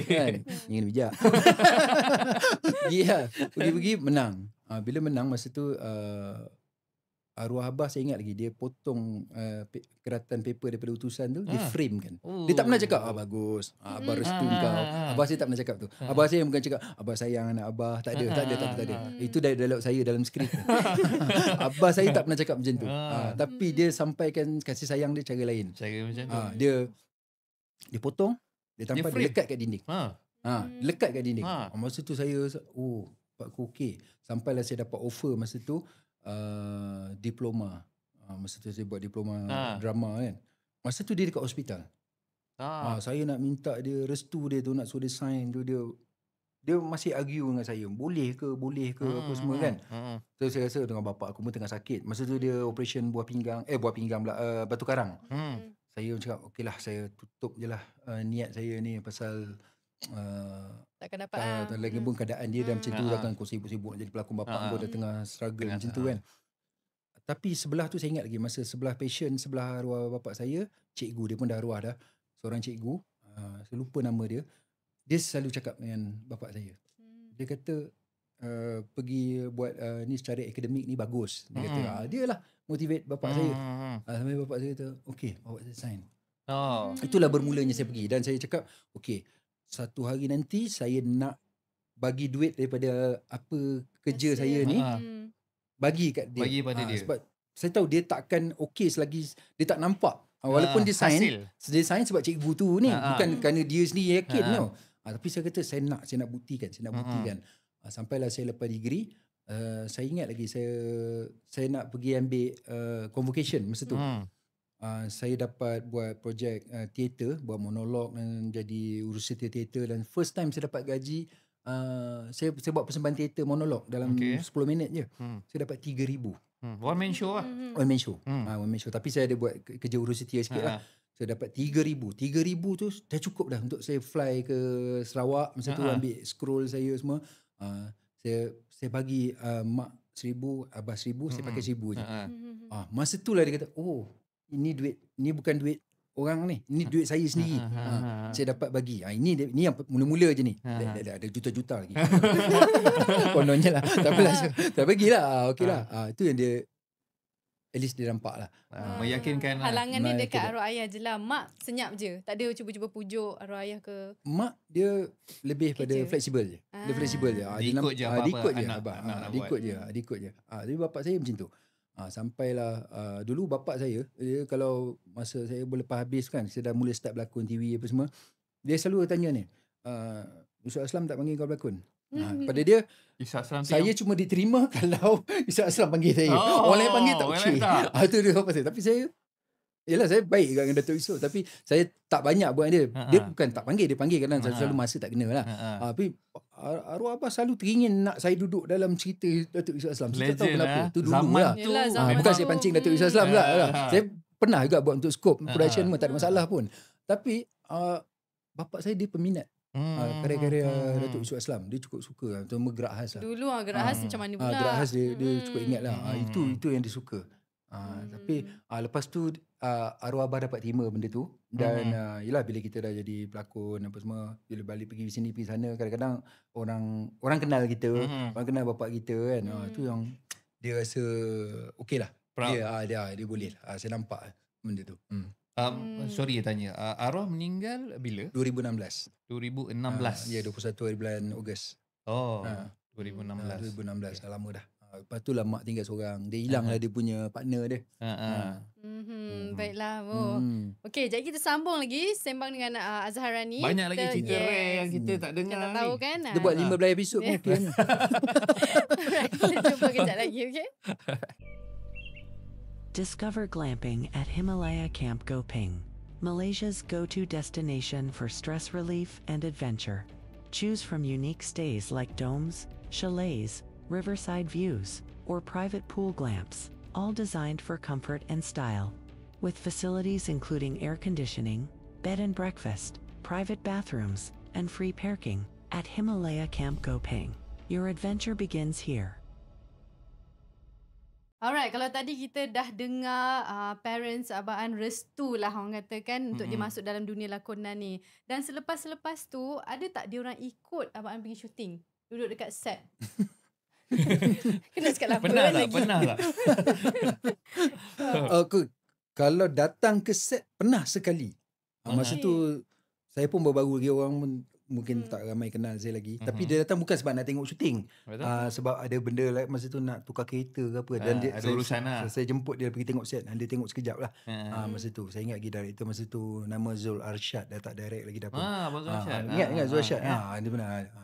Kan? Ingin bijak. Pergi menang. Bila menang masa tu arwah abah saya ingat lagi, dia potong keratan paper daripada utusan tu, dia frame kan. Dia tak pernah cakap bagus, abah restu kau. Abah saya tak pernah cakap tu. Abah saya bukan cakap abah sayang anak abah, tak ada. Itu dari dialog saya dalam skrip. Abah saya tak pernah cakap macam tu. Tapi dia sampaikan kasih sayang dia cara lain. Cara macam tu. Dia potong, dia tampal, dia lekat kat dinding. Lekat kat dinding. Masa tu saya Pak okey. Sampailah saya dapat offer masa tu diploma. Masa tu saya buat diploma drama kan. Masa tu dia dekat hospital. Saya nak minta dia restu dia tu, nak suruh dia sign tu, dia masih argue dengan saya. Boleh ke apa semua kan. So saya rasa dengan bapak aku pun tengah sakit. Masa tu dia operation buah pinggang pula, batu karang. Saya cakap okeylah, saya tutup je lah niat saya ni pasal takkan dapat lagi pun keadaan dia dah macam tu, takkan kau sibuk-sibuk nak jadi pelakon, bapak kau dah tengah struggle macam tu kan. Tapi sebelah tu saya ingat lagi, masa sebelah patient, sebelah arwah bapak saya, cikgu dia pun dah arwah dah, seorang cikgu, saya lupa nama dia selalu cakap dengan bapak saya. Dia kata pergi buat ni secara akademik ni bagus. Dia kata dia lah motivate bapak saya. Sampai bapak saya kata okey, bawa saya sign. Itulah bermulanya saya pergi. Dan saya cakap okey, satu hari nanti saya nak bagi duit daripada apa kerja saya ni, bagi kat dia. Bagi pada dia. Sebab saya tahu dia takkan okey selagi dia tak nampak. Walaupun dia sign sebab cikgu tu ni, bukan kerana dia sendiri yakin tau. Tapi saya kata saya nak buktikan. Sampailah saya lepas degree, saya ingat lagi saya nak pergi ambil convocation masa tu. Saya dapat buat projek teater, buat monolog dan jadi urusan teater, dan first time saya dapat gaji. Saya buat persembahan teater monolog dalam 10 minit je. Saya dapat 3,000. One man show lah. One man show. One man show. Tapi saya ada buat kerja urusan teater sikit lah. Saya dapat 3,000. 3,000 tu dah cukup dah untuk saya fly ke Sarawak. Masa tu ambil scroll saya semua. Saya bagi mak 1,000, abah 1,000, saya pakai 1,000 je. Masa tu lah dia kata, oh, ini duit, ini bukan duit orang ni, ini duit saya sendiri. Saya dapat bagi. Ini yang mula-mula je ni. Ada juta-juta lagi. Kononnya lah. Tak apalah. Tak bagilah. Okey lah. Itu yang dia at least dia nampak lah. Meyakinkan lah. Halangan ni dekat Meyakinkan. arwah ayah je lah. Mak senyap je. Tak ada cuba-cuba pujuk arwah ayah ke. Mak dia lebih pada Kerja. fleksibel je. Dia fleksibel je. Dia ikut je apa-apa dia ikut je anak abang. nak Dia buat. ikut je. Dia ikut je. Tapi bapak saya macam tu. Sampailah dulu bapak saya, dia kalau masa saya lepas habis kan, saya dah mula start berlakon TV apa semua, dia selalu tanya ni, Ustaz Aslam tak panggil kau berlakon? Pada dia, Isa Aslam saya cuma diterima kalau Ustaz Aslam panggil saya. Orang lain panggil tak orang okey. lain tak. Itu dia bapak saya. Tapi saya, yelah saya baik juga dengan Datuk Yusof, tapi saya tak banyak buat dia. Dia bukan tak panggil, dia panggil kadang selalu masa tak kena lah. Tapi arwah abah selalu teringin nak saya duduk dalam cerita Datuk Yusof Aslam. Saya tak tahu Legend kenapa. lah. Tu dulu Zaman lah. tu. Yelah, zaman Bukan tu. saya pancing Datuk Yusof Aslam lah. Saya pernah juga buat untuk skop production pun tak ada masalah pun. Tapi bapak saya dia peminat karya-karya Datuk Yusof Aslam. Dia cukup suka lah. Terutama gerak khas lah. Dulu gerak khas macam mana pula. Gerak khas dia cukup ingat lah. Itu yang dia suka. Tapi lepas tu arwah abah dapat terima benda tu. Dan yelah bila kita dah jadi pelakon apa semua, bila balik pergi sini pergi sana, kadang-kadang orang kenal kita, orang kenal bapak kita kan. Tu yang dia rasa okey lah. Proud. Dia boleh lah. Saya nampak benda tu. Sorry tanya, arwah meninggal bila? 2016. 2016. Ya, 21 hari bulan Ogos. Oh, 2016. 2016. Dah lama dah. Lepas tu lah mak tinggal seorang. Dia hilang lah dia punya partner dia. Baiklah. Okey, jadi kita sambung lagi sembang dengan Azharani. Banyak lagi cerita rare yang kita tak dengar Kita tak ni. tahu kan. Dia buat 15 episod pun okey. Alright, kita jumpa kejap lagi, okey? Discover glamping at Himalaya Camp Gopeng, Malaysia's go-to destination for stress relief and adventure. Choose from unique stays like domes, chalets, riverside views, or private pool glamps, all designed for comfort and style. With facilities including air conditioning, bed and breakfast, private bathrooms, and free parking at Himalaya Camp Gopeng. Your adventure begins here. Alright, kalau tadi kita dah dengar parents abang restu lah orang katakan untuk dia masuk dalam dunia lakonan ni. Dan selepas-lepas tu, ada tak dia orang ikut abang pergi syuting? Duduk dekat set. Kena cakap lama Pernah tak? lagi. Pernah tak? Kalau datang ke set pernah sekali. Masa Okey. tu saya pun baru-baru lagi, orang pun mungkin tak ramai kenal saya lagi. Tapi dia datang bukan sebab nak tengok syuting. Betul. Sebab ada benda like, masa tu nak tukar kereta ke apa. Dan ada urusan lah. saya jemput dia pergi tengok set. Dia tengok sekejap lah. Masa tu saya ingat lagi director masa tu nama Zul Arshad, dah tak direct lagi dah pun. Abang Arshad. Ingat Zul Arshad.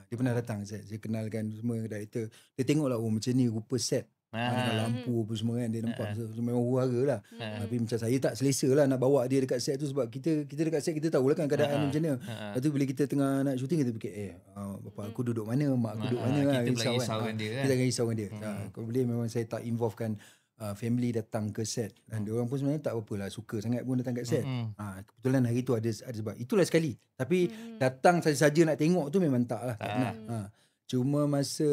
Dia pernah datang set. Saya kenalkan semua director. Dia tengoklah macam ni rupa set. Dengan lampu apa semua kan. Dia nampak memang huru-hara lah. Tapi macam saya tak selesa lah nak bawa dia dekat set tu. Sebab kita dekat set kita tahulah kan keadaan macam mana. Lepas tu bila kita tengah nak syuting, kita fikir bapak aku duduk mana, mak aku duduk mana. Kita pula risaukan dia kan. Kita akan risaukan dia. Kalau boleh memang saya tak involvekan family datang ke set. Dan diorang pun sebenarnya tak apa-apa lah, suka sangat pun datang kat set. Kebetulan hari tu ada sebab. Itulah sekali. Tapi datang saja-saja nak tengok tu memang tak lah. Tak pernah. Cuma masa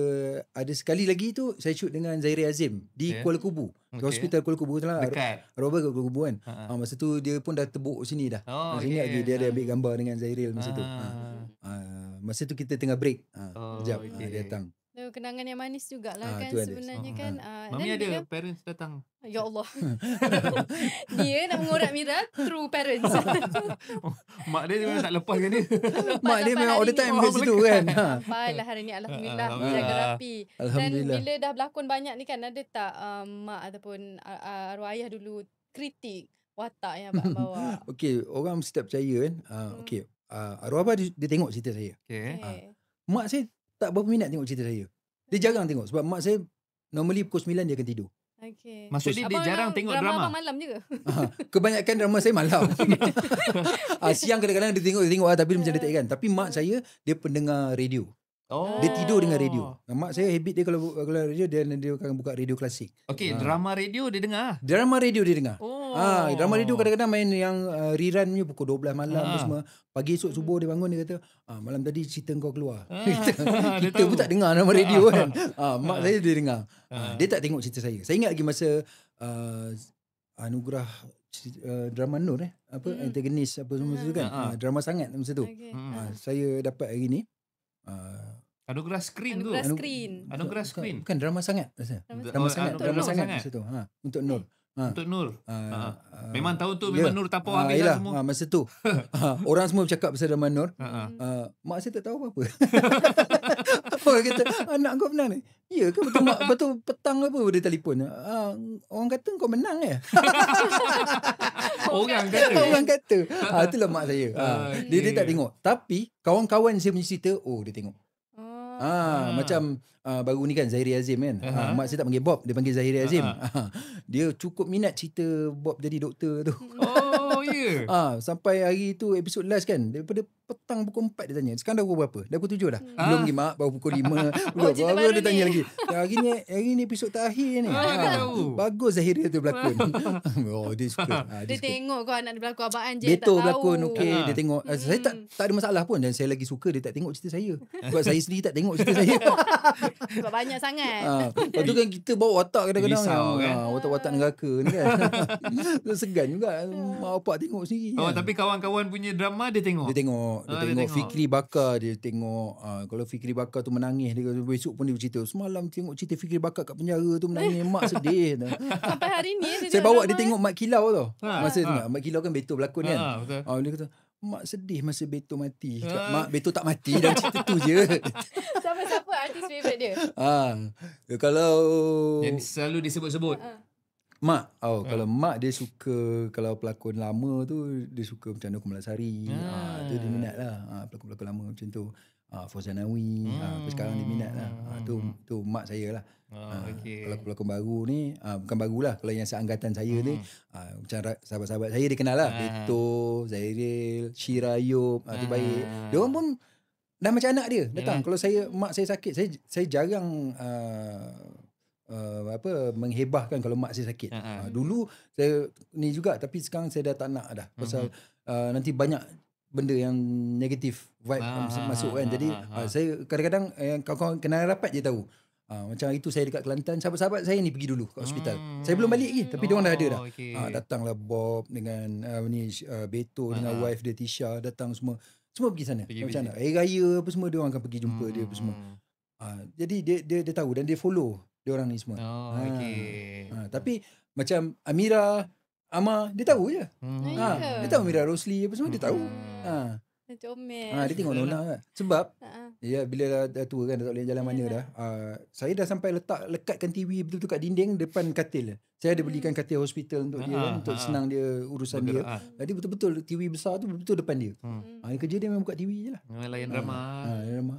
ada sekali lagi tu saya shoot dengan Zairi Azim di Kuala Kubu. Hospital Kuala Kubu tu lah. Dekat. Arwah kat Kuala Kubu kan. Masa tu dia pun dah tebuk sini dah. Saya ingat lagi dia ada ambil gambar dengan Zairil masa tu. Masa tu kita tengah break. Sekejap dia datang. Kenangan yang manis jugalah kan tu ada. sebenarnya kan. Mami dan ada bila- parents datang. Ya Allah. Dia nak mengorak Mira through parents. Mak dia memang tak lepaskan dia. Mak dia memang all the time kat situ kan. Sampailah hari ni Alhamdulillah jaga rapi. Dan Alhamdulillah. bila dah berlakon banyak ni kan, ada tak mak ataupun arwah ayah dulu kritik watak yang abang bawa? Okey, orang mesti tak percaya kan. Okey, arwah abah dia tengok cerita saya. Okay. Mak saya tak berapa minat tengok cerita saya. Dia jarang tengok sebab mak saya normally pukul 9 dia akan tidur. Okey. Maksud dia jarang tengok drama. Abang malam je ke? Kebanyakan drama saya malam. Siang kadang-kadang dia tengok lah, tapi dia macam dia tak ikan. Tapi mak saya dia pendengar radio. Oh. Dia tidur dengan radio. Mak saya habit dia kalau radio dia akan buka radio klasik. Okey, drama radio dia dengar. Drama radio dia dengar. Oh. Drama radio kadang-kadang main yang rerun punya pukul 12 malam tu semua. Pagi esok subuh dia bangun dia kata, malam tadi cerita kau keluar. Kita pun tak dengar drama radio kan. Mak saya dia dengar. Dia tak tengok cerita saya. Saya ingat lagi masa anugerah drama Nur antagonis apa semua tu kan. Drama sangat masa tu. Okey. Saya dapat hari ni Anugerah skrin tu. Anugerah skrin. Anugerah skrin. Bukan drama sangat rasa. Drama sangat untuk drama Nur sangat sangat. masa tu. Untuk Nur. Untuk Nur. Memang tahun tu Ya. memang Nur tapau habis yelah, lah semua. masa tu orang semua bercakap pasal Rahman Nur. Mak saya tak tahu apa-apa. Orang kata, anak kau menang ni. Ya ke betul mak? Betul petang apa dia telefon. Orang kata kau menang ya. Orang kata. Orang kata. Itulah mak saya. Dia tak tengok. Tapi kawan-kawan saya punya cerita, dia tengok. Macam baru ni kan Zahiri Azim kan. Mak saya tak panggil Bob, dia panggil Zahiri Azim. Dia cukup minat cerita Bob jadi doktor tu. Oh, ya. Sampai hari tu episod last kan, daripada petang pukul 4 dia tanya. Sekarang dah pukul berapa? Dah pukul 7 dah. Belum pergi mak, baru pukul 5. cerita Baru baru dia ni. tanya lagi. Hari ni episod terakhir ni. Bagus Zahiri tu berlakon. Dia suka. Dia tengok kau anak dia berlakon, Abang An je Betul tak tahu. berlakon okey, dia tengok. Saya tak ada masalah pun, dan saya lagi suka dia tak tengok cerita saya. Sebab saya sendiri tak tengok cerita saya. Sebab banyak sangat. Lepas tu kan kita bawa watak kadang-kadang. Risau kan? Watak-watak neraka ni kan. Segan juga mak bapak tengok sendiri. Oh, kan. tapi kawan-kawan punya drama dia tengok. Dia tengok Fikri Bakar, dia tengok kalau Fikri Bakar tu menangis, dia besok pun dia bercerita, semalam tengok cerita Fikri Bakar kat penjara tu menangis, mak sedih. Sampai hari ni Saya bawa dia tengok Mat Kilau tau. Masa tengok Mat Kilau kan Beto berlakon kan. Betul. Dia kata, mak sedih masa Beto mati. Mak Beto tak mati dalam cerita tu je. Siapa artis favourite dia? Kalau Yang selalu disebut-sebut. Mak, kalau mak dia suka, kalau pelakon lama tu dia suka macam Nur Kemalasari. Tu dia minat lah. Pelakon-pelakon lama macam tu. Fauzan Nawi. Sekarang dia minat lah. Tu mak saya lah. Kalau pelakon baru ni, bukan barulah. Kalau yang seangkatan saya ni, macam sahabat-sahabat saya dia kenal lah. Beto, Zairil, Syira Ayub. Tu baik. Dia orang pun dah macam anak dia datang. Kalau mak saya sakit, saya jarang menghebahkan kalau mak saya sakit. Dulu saya ni juga, tapi sekarang saya dah tak nak dah. Pasal nanti banyak benda yang negatif vibe masuk kan. Jadi saya kadang-kadang kawan-kawan kenal rapat je tahu. Macam hari tu saya dekat Kelantan, sahabat-sahabat saya ni pergi dulu kat hospital. Saya belum balik lagi, tapi diorang dah ada dah. Datanglah Bob dengan Beto dengan wife dia Tisha, datang semua pergi sana. Macam mana? Air raya apa semua diorang akan pergi jumpa dia apa semua. Jadi dia tahu dan dia follow diorang ni semua. Tapi macam Amira, Amar, dia tahu je. Dia tahu Amira Rosli apa semua dia tahu. Comel. Dia tengok Nona kan. Sebab bila dah tua kan, dah tak boleh jalan mana dah. Saya dah sampai lekatkan TV betul-betul kat dinding depan katil. Saya ada belikan katil hospital untuk dia kan, untuk senang dia urusan dia. Jadi betul-betul TV besar tu betul-betul depan dia. Kerja dia memang buka TV je lah. Layan drama. Drama.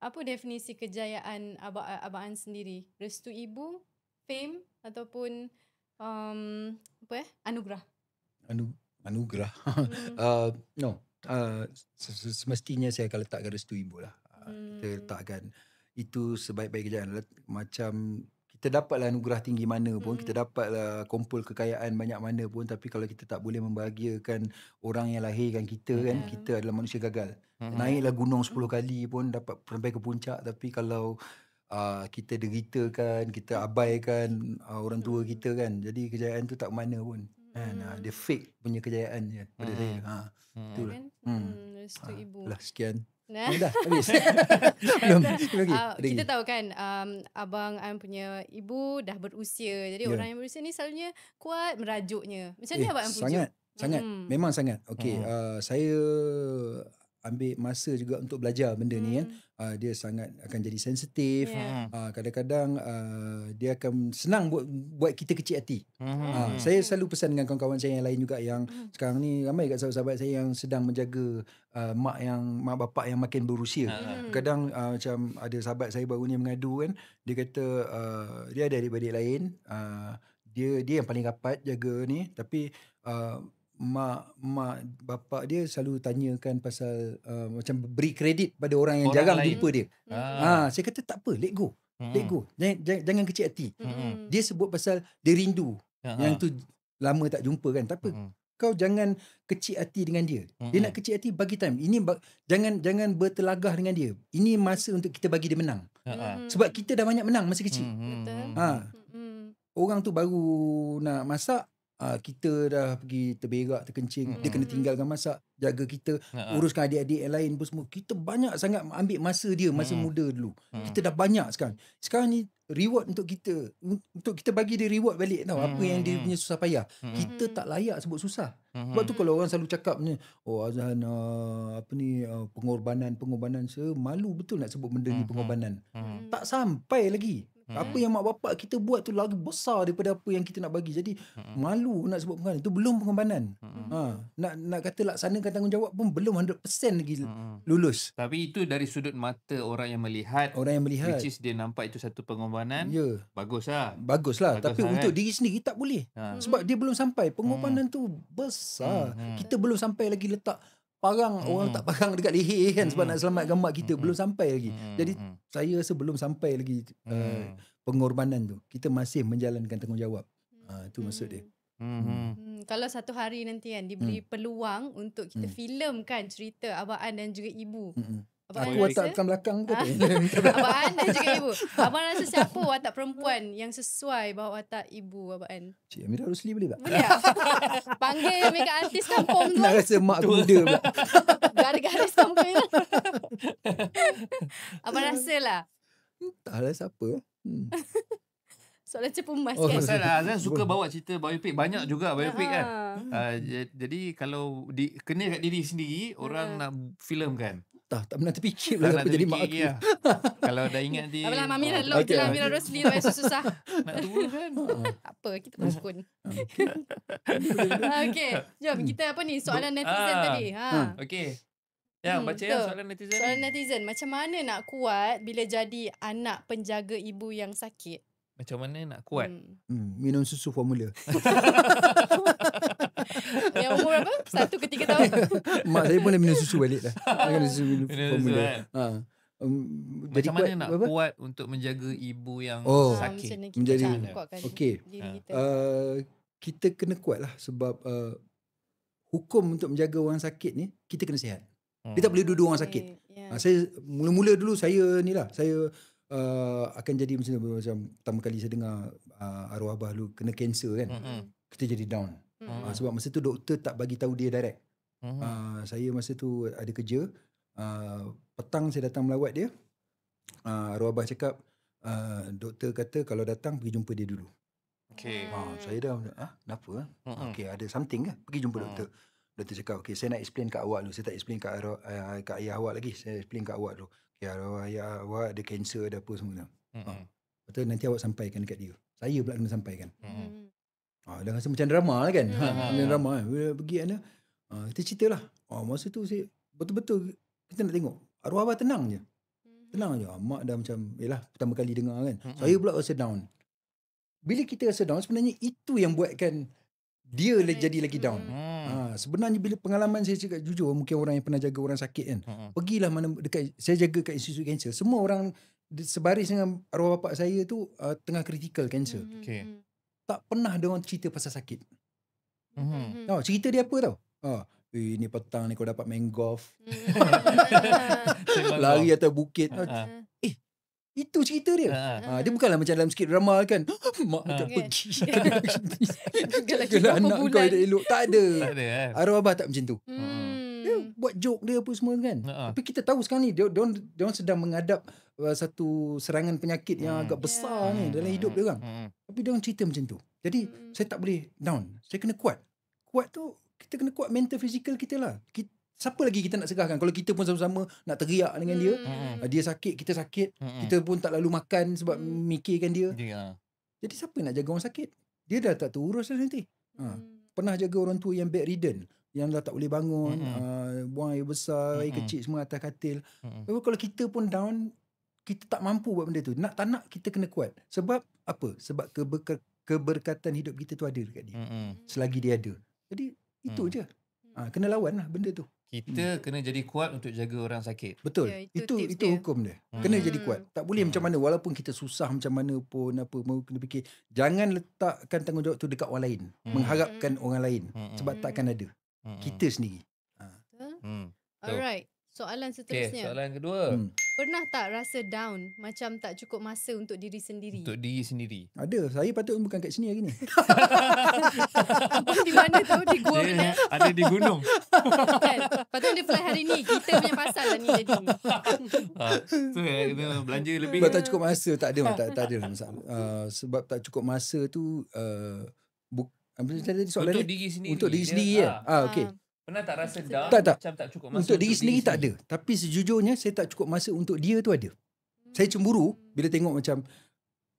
Apa definisi kejayaan Abang An sendiri? Restu ibu, fame ataupun anugerah? Anugerah. No. Semestinya saya akan letakkan restu ibu lah. Kita letakkan itu sebaik-baik kejayaan. Macam kita dapatlah anugerah tinggi mana pun, kita dapatlah kumpul kekayaan banyak mana pun, tapi kalau kita tak boleh membahagiakan orang yang lahirkan kita kan, kita adalah manusia gagal. Naiklah gunung 10 kali pun dapat sampai ke puncak, tapi kalau kita deritakan, kita abaikan orang tua kita kan, jadi kejayaan tu tak mana pun. Dia fake punya kejayaan je pada saya. Itulah. Restu ibu. Lah sekian. Dah habis. Belum lagi. Kita tahu kan Abang An punya ibu dah berusia. Jadi orang yang berusia ni selalunya kuat merajuknya. Macam mana Abang An pujuk? Sangat. Memang sangat. Okey, saya ambil masa juga untuk belajar benda ni kan. Dia sangat akan jadi sensitif. Kadang-kadang dia akan senang buat kita kecil hati. Saya selalu pesan dengan kawan-kawan saya yang lain juga, yang sekarang ni ramai kat sahabat-sahabat saya yang sedang menjaga mak bapak yang makin berusia. Kadang macam ada sahabat saya baru ni mengadu kan, dia kata dia ada adik-beradik lain, dia yang paling rapat jaga ni, tapi mak bapak dia selalu tanyakan pasal macam beri kredit pada orang yang jarang jumpa dia. Saya kata tak apa, let go. Let go. Jangan kecil hati. Dia sebut pasal dia rindu yang tu lama tak jumpa kan. Tak apa. Kau jangan kecil hati dengan dia. Dia nak kecil hati, bagi time. Ini jangan bertelagah dengan dia. Ini masa untuk kita bagi dia menang. Sebab kita dah banyak menang masa kecil. Orang tu baru nak masak, kita dah pergi terberak, terkencing, dia kena tinggalkan masak. jaga kita, uruskan adik-adik yang lain pun semua. Kita banyak sangat ambil masa dia, masa muda dulu. Kita dah banyak sekarang. Sekarang ni reward untuk kita bagi dia reward balik tau. Apa yang dia punya susah payah. Kita tak layak sebut susah. Sebab tu kalau orang selalu cakap ni, Azhan pengorbanan, malu betul nak sebut benda ni pengorbanan. Tak sampai lagi. Apa yang mak bapak kita buat tu lagi besar daripada apa yang kita nak bagi. Jadi malu nak sebut pengorbanan. Itu belum pengorbanan. Nak kata laksanakan tanggungjawab pun belum 100% lagi lulus. Tapi itu dari sudut mata orang yang melihat. Which is dia nampak itu satu pengorbanan. Baguslah. Tapi untuk diri sendiri tak boleh. Sebab dia belum sampai. Pengorbanan tu besar. Kita belum sampai lagi letak parang, orang letak parang dekat leher kan sebab nak selamatkan mak kita. Belum sampai lagi. Jadi saya rasa belum sampai lagi pengorbanan tu. Kita masih menjalankan tanggungjawab. Itu maksud dia. Kalau satu hari nanti kan diberi peluang untuk kita filmkan cerita Abang An dan juga Ibu. Aku watak kat belakang tu. Abang An dan juga Ibu. Abang rasa siapa watak perempuan yang sesuai bawa watak Ibu Abang An? Cik Amira Rusli boleh tak? Boleh tak? Panggil makeup artis kampung tu. Nak rasa mak aku muda pula. Garis-garis kampung tu. Abang rasa lah. Entahlah siapa. Soalan cepu emas Oh, kan? pasal Azhan suka bawa cerita biopik. Banyak juga biopik kan. Jadi kalau kena kat diri sendiri, orang nak filmkan. Tak pernah terfikir lah apa jadi mak aku. Ya. Kalau dah ingat dia. Apalah Mami dah lock je lah Amira Rosli tu susah. Nak tua kan. Apa, kita pun sukun. Okay, jom kita apa ni soalan netizen tadi. Okay. Yang baca yang soalan netizen. Soalan netizen, macam mana nak kuat bila jadi anak penjaga ibu yang sakit? Macam mana nak kuat? Minum susu formula. Yang umur berapa? 1 ke 3 tahun? Mak saya pun dah minum susu balik dah. Minum susu formula. Macam mana nak kuat untuk menjaga ibu yang sakit? Menjadi okey. Kita kena kuat lah sebab hukum untuk menjaga orang sakit ni kita kena sihat. Dia tak boleh duduk orang sakit. Saya mula-mula dulu saya akan jadi macam pertama kali saya dengar arwah abah dulu kena kanser kan. Kita jadi down. Sebab masa tu doktor tak bagi tahu dia direct. Saya masa tu ada kerja. Petang saya datang melawat dia. Arwah abah cakap, doktor kata kalau datang pergi jumpa dia dulu. Okay. Saya dah, kenapa? Okay, ada something kan? Pergi jumpa doktor. Doktor cakap, okay, saya nak explain kat awak dulu. Saya tak explain kat ayah awak lagi. Saya explain kat awak dulu. Okay, ayah awak ada kanser, ada apa semua. Lepas tu nanti awak sampaikan dekat dia. Saya pula kena sampaikan. Dah rasa macam drama lah kan. Macam drama kan. Bila pergi mana, kita cerita lah. Masa tu saya betul-betul kita nak tengok. Arwah abah tenang je. Tenang je. Mak dah macam, yelah pertama kali dengar kan. Saya pula rasa down. Bila kita rasa down, sebenarnya itu yang buatkan dia jadi lagi down. Sebenarnya bila pengalaman saya cakap jujur, mungkin orang yang pernah jaga orang sakit kan, pergilah mana dekat, saya jaga kat institut kanser, semua orang sebaris dengan arwah bapak saya tu tengah critical kanser. Tak pernah dia orang cerita pasal sakit. Cerita dia apa tau? Ni petang ni kau dapat main golf. Lari atas bukit. Itu cerita dia. Dia bukanlah macam dalam sikit drama kan. Mak tak pergi. Segala anak kau elok. Tak ada. Arwah abah tak macam tu. Dia buat joke dia apa semua kan. Tapi kita tahu sekarang ni dia orang sedang menghadap satu serangan penyakit yang agak besar ni dalam hidup dia orang. Tapi dia orang cerita macam tu. Jadi saya tak boleh down. Saya kena kuat. Kuat tu kita kena kuat mental fizikal kita lah. Siapa lagi kita nak segahkan? Kalau kita pun sama-sama nak teriak dengan dia, dia sakit, kita sakit, kita pun tak lalu makan sebab mikirkan dia. Jadi siapa nak jaga orang sakit? Dia dah tak terurus dah nanti. Pernah jaga orang tua yang bedridden, yang dah tak boleh bangun, buang air besar, air kecil semua atas katil. Kalau kita pun down, kita tak mampu buat benda tu. Nak tak nak, kita kena kuat. Sebab apa? Sebab keberkatan hidup kita tu ada dekat dia. Selagi dia ada. Jadi itu je. Kena lawan lah benda tu. Kita kena jadi kuat untuk jaga orang sakit. Betul. Itu hukum dia. Kena jadi kuat. Tak boleh macam mana, walaupun kita susah macam mana pun apa, mau kena fikir, jangan letakkan tanggungjawab tu dekat orang lain, mengharapkan orang lain, sebab takkan ada. Kita sendiri. Alright. Soalan seterusnya. Soalan kedua. Pernah tak rasa down, macam tak cukup masa untuk diri sendiri? Untuk diri sendiri. Ada. Saya patut bukan kat sini hari ni. Abang di mana tu? Di gua mana? Dia ada di gunung. Kan? Patut dia fly hari ni. Kita punya pasal lah ni jadi. Tu kena belanja lebih. Sebab tak cukup masa. Tak ada lah masalah. Sebab tak cukup masa tu apa tadi soalan Untuk dia? diri sendiri. Untuk diri Dia- sendiri kan? Okey. Pernah tak rasa down Tak. macam tak cukup masa Untuk diri sendiri tak ada. Tapi sejujurnya saya tak cukup masa untuk dia tu ada. Saya cemburu bila tengok macam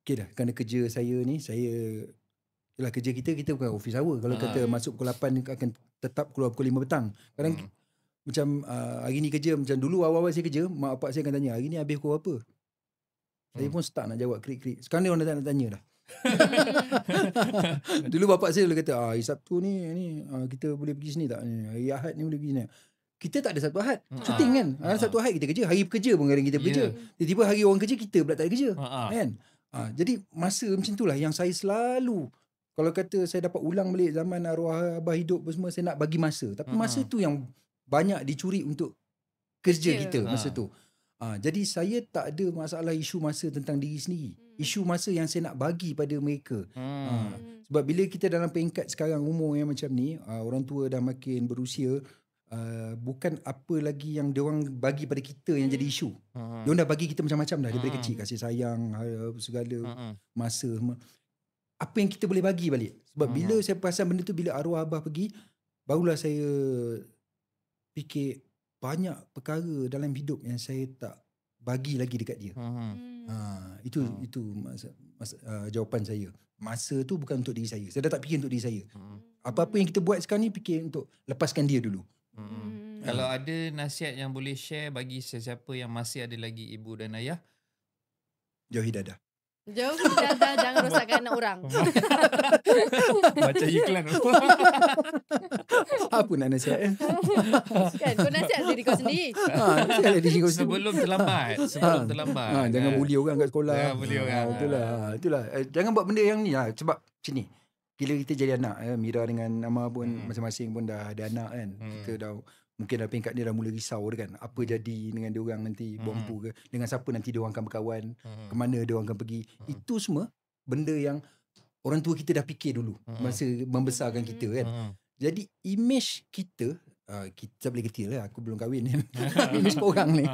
okay dah, kerana kerja saya ni, yalah kerja kita bukan office hour. Kalau kata masuk pukul 8 akan tetap keluar pukul 5 petang. Kadang macam hari ni kerja, macam dulu awal-awal saya kerja, mak bapak saya akan tanya, hari ni habis pukul apa? Saya pun start nak jawab krik-krik. Sekarang dia orang dah tak nak tanya dah. Dulu bapak saya boleh kata, hari Sabtu ni kita boleh pergi sini tak? Hari Ahad ni boleh pergi sini. Kita tak ada Sabtu Ahad. Syuting kan? Sabtu Ahad kita kerja. Hari pekerja pun kadang kita bekerja. Tiba-tiba hari orang kerja, kita pula tak ada kerja. Kan? Jadi masa macam itulah yang saya selalu, kalau kata saya dapat ulang balik zaman arwah abah hidup semua, saya nak bagi masa. Tapi masa tu yang banyak dicuri untuk kerja kita masa tu. Jadi saya tak ada masalah isu masa tentang diri sendiri. Isu masa yang saya nak bagi pada mereka. Sebab bila kita dalam peringkat sekarang umur yang macam ni, orang tua dah makin berusia, bukan apa lagi yang diorang bagi pada kita yang jadi isu. Diorang dah bagi kita macam-macam dah daripada kecil. Kasih sayang, segala masa. Apa yang kita boleh bagi balik. Sebab bila saya perasan benda tu, bila arwah abah pergi, barulah saya fikir banyak perkara dalam hidup yang saya tak bagi lagi dekat dia. Itu jawapan saya. Masa tu bukan untuk diri saya. Saya dah tak fikir untuk diri saya. Apa-apa yang kita buat sekarang ni, fikir untuk lepaskan dia dulu. Kalau ada nasihat yang boleh share bagi sesiapa yang masih ada lagi ibu dan ayah, Jauhi dadah. Jauh dah, jangan rosakkan anak orang. macam iklan. Apa nak nasihat? Kan? Kau nasihat diri kau sendiri. Nasihat diri kau sendiri. Sebelum terlambat. Jangan bully orang kat sekolah. Jangan bully orang. Itulah. Jangan buat benda yang ni lah. Sebab macam ni, bila kita jadi anak, Mira dengan Nama pun masing-masing pun dah ada anak kan. Kita dah mungkin dalam peringkat dia dah mula risau dah kan. Apa jadi dengan dia orang nanti, bompu ke, dengan siapa nanti dia orang akan berkawan, ke mana dia orang akan pergi. Itu semua benda yang orang tua kita dah fikir dulu masa membesarkan kita kan. Jadi image kita, kita boleh kecil lah, aku belum kahwin kan. Image orang ni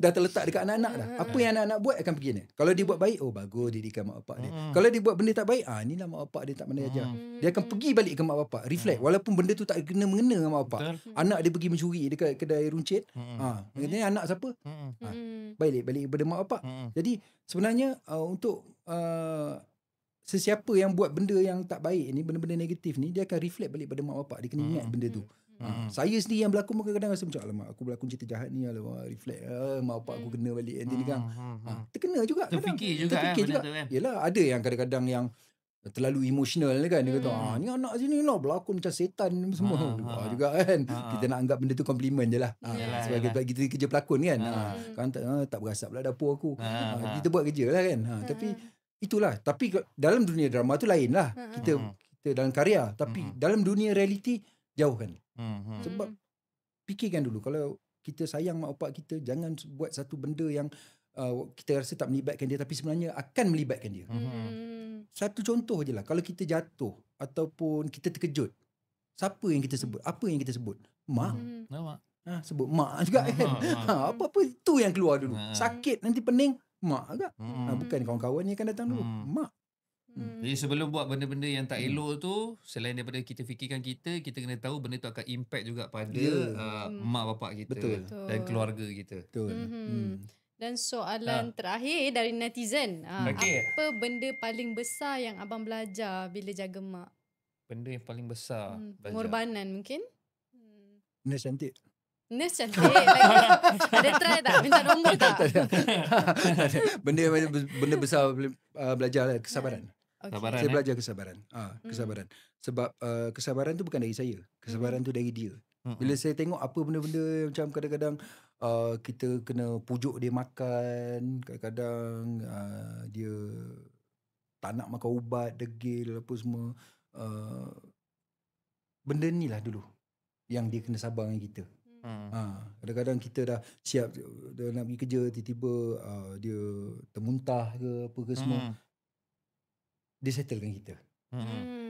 dah terletak dekat anak-anak dah. Apa yang anak-anak buat akan pergi ni. Kalau dia buat baik, oh bagus didikan mak bapak dia. Kalau dia buat benda tak baik, inilah mak bapak dia tak pandai ajar. Dia akan pergi balik ke mak bapak, reflect. Walaupun benda tu tak kena-mengena dengan mak bapak. Anak dia pergi mencuri dekat kedai runcit, katanya anak siapa? Balik kepada mak bapak. Jadi sebenarnya untuk sesiapa yang buat benda yang tak baik ni, benda-benda negatif ni, dia akan reflect balik pada mak bapak. Dia kena ingat benda tu. Saya sendiri yang berlakon pun kadang-kadang rasa macam, alamak aku berlakon cerita jahat ni, alamak reflect, mak bapak aku kena balik nanti kan. Terkena juga. Terfikir juga benda tu kan. Yelah, ada yang kadang-kadang yang terlalu emosional kan. Dia kata, ni anak sini lah berlakon macam setan semua. Juga kan. Kita nak anggap benda tu komplimen je lah. Sebagai kita kerja pelakon kan. Kan tak berasap lah dapur aku. Kita buat kerja lah kan. Tapi itulah. Tapi dalam dunia drama tu lain lah. Kita dalam karya. Tapi dalam dunia realiti, jauhkan. Sebab fikirkan dulu, kalau kita sayang mak bapak kita, jangan buat satu benda yang kita rasa tak melibatkan dia, tapi sebenarnya akan melibatkan dia. Satu contoh je lah. Kalau kita jatuh ataupun kita terkejut, siapa yang kita sebut? Apa yang kita sebut? Mak. Sebut mak juga kan. Apa-apa tu yang keluar dulu. Sakit nanti pening, mak juga. Bukan kawan-kawan yang akan datang dulu. Mak. Jadi sebelum buat benda-benda yang tak elok tu, selain daripada kita fikirkan kita kena tahu benda tu akan impact juga pada mak bapak kita. Betul. Dan keluarga kita. Betul. Dan soalan terakhir dari netizen. Apa benda paling besar yang abang belajar bila jaga mak? Benda yang paling besar belajar. Pengorbanan mungkin? Nurse cantik. Nurse cantik. Ada try tak? Minta nombor tak? Benda besar belajar lah, kesabaran. Sabaran, Saya belajar kesabaran. Kesabaran. Sebab kesabaran tu bukan dari saya. Kesabaran tu dari dia. Bila saya tengok apa benda-benda macam kadang-kadang kita kena pujuk dia makan, kadang-kadang dia tak nak makan ubat, degil apa semua. Benda ni lah dulu yang dia kena sabar dengan kita. Kadang-kadang kita dah siap dah nak pergi kerja, tiba-tiba dia termuntah ke apa ke semua. Dia settlekan kita.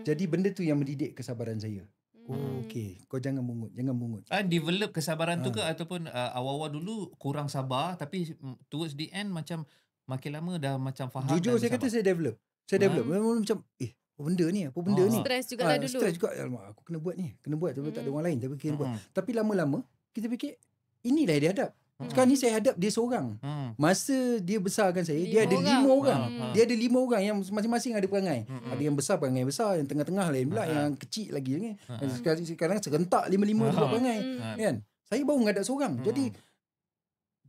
Jadi benda tu yang mendidik kesabaran saya. Oh, okey. Kau jangan mungut, jangan mungut. Develop kesabaran tu ke ataupun awal-awal dulu kurang sabar tapi towards the end macam makin lama dah macam faham. Jujur saya kata saya develop. Saya develop. Memang macam apa benda ni? Apa benda ni? Stres jugalah dulu. Stres juga. Alamak, aku kena buat ni. Kena buat tapi tak ada orang lain tapi kena buat. Tapi lama-lama kita fikir inilah dia hadap. Sekarang ni saya hadap dia seorang. Masa dia besarkan saya, dia ada 5 orang. Dia ada 5 orang yang masing-masing ada perangai. Ada yang besar perangai besar, yang tengah-tengah lain pula, yang kecil lagi kan. Sekarang serentak 5 tu perangai. Kan? Saya baru menghadap seorang. Jadi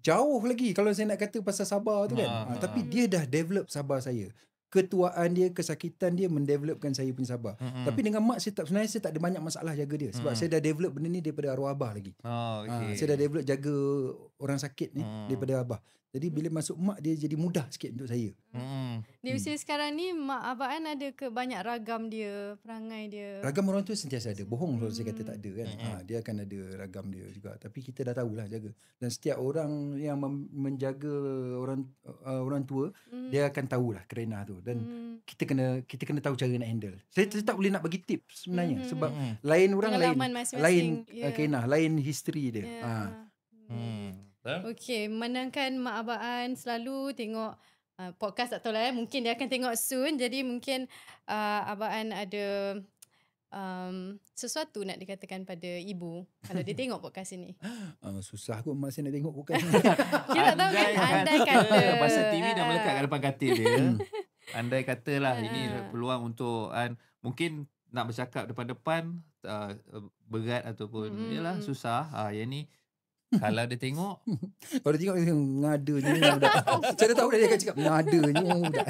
jauh lagi kalau saya nak kata pasal sabar tu kan. Tapi dia dah develop sabar saya. Ketuaan dia, kesakitan dia mendevelopkan saya punya sabar. Tapi dengan mak sebenarnya saya tak ada banyak masalah jaga dia. Sebab saya dah develop benda ni daripada arwah abah lagi. Saya dah develop jaga orang sakit ni daripada abah. Jadi bila masuk mak dia jadi mudah sikit untuk saya. Di usia sekarang ni mak abang An ada ke banyak ragam dia, perangai dia? Ragam orang tu sentiasa ada. Bohong kalau saya kata tak ada kan. Dia akan ada ragam dia juga. Tapi kita dah tahulah jaga. Dan setiap orang yang menjaga orang tua, dia akan tahulah kerenah tu. Dan kita kena tahu cara nak handle. Saya tak boleh nak bagi tips sebenarnya. Sebab lain orang lain kerenah, lain history dia. Okey, menangkan mak abang An selalu tengok podcast, tak tahu lah mungkin dia akan tengok soon. Jadi mungkin abang An ada sesuatu nak dikatakan pada ibu kalau dia tengok podcast ini. Susah kot mak saya nak tengok podcast ni. Kita tak tahu kan, andai kata masa TV dah melekat kat depan katil dia. Andai katalah ini peluang untuk mungkin nak bercakap depan-depan berat ataupun yalah susah. Yang ni kalau dia tengok kalau dia tengok dia ngadanya budak. Saya dah tahu dah dia akan cakap ngadanya budak.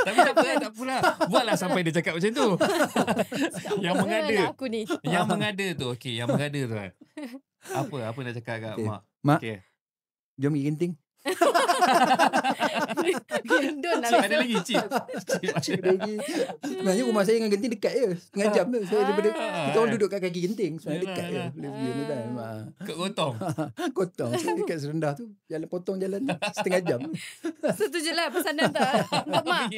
Tapi tak apalah. Buatlah sampai dia cakap macam tu. Yang mengada. Aku ni. Yang mengada tu. Okey, yang mengada tu kan. Apa nak cakap kat mak? Mak. Okay. Jom pergi genting. Gendon lah. Ada lagi cip. Cip lagi. Sebenarnya rumah saya dengan genting dekat je. Setengah jam tu. Saya daripada kita orang duduk kat kaki genting. Sebenarnya dekat je. Boleh pergi ni dah. Kat Gotong. Kotong. Saya dekat Serendah tu. Jalan potong jalan setengah jam. Setujulah pesanan tak? Mak.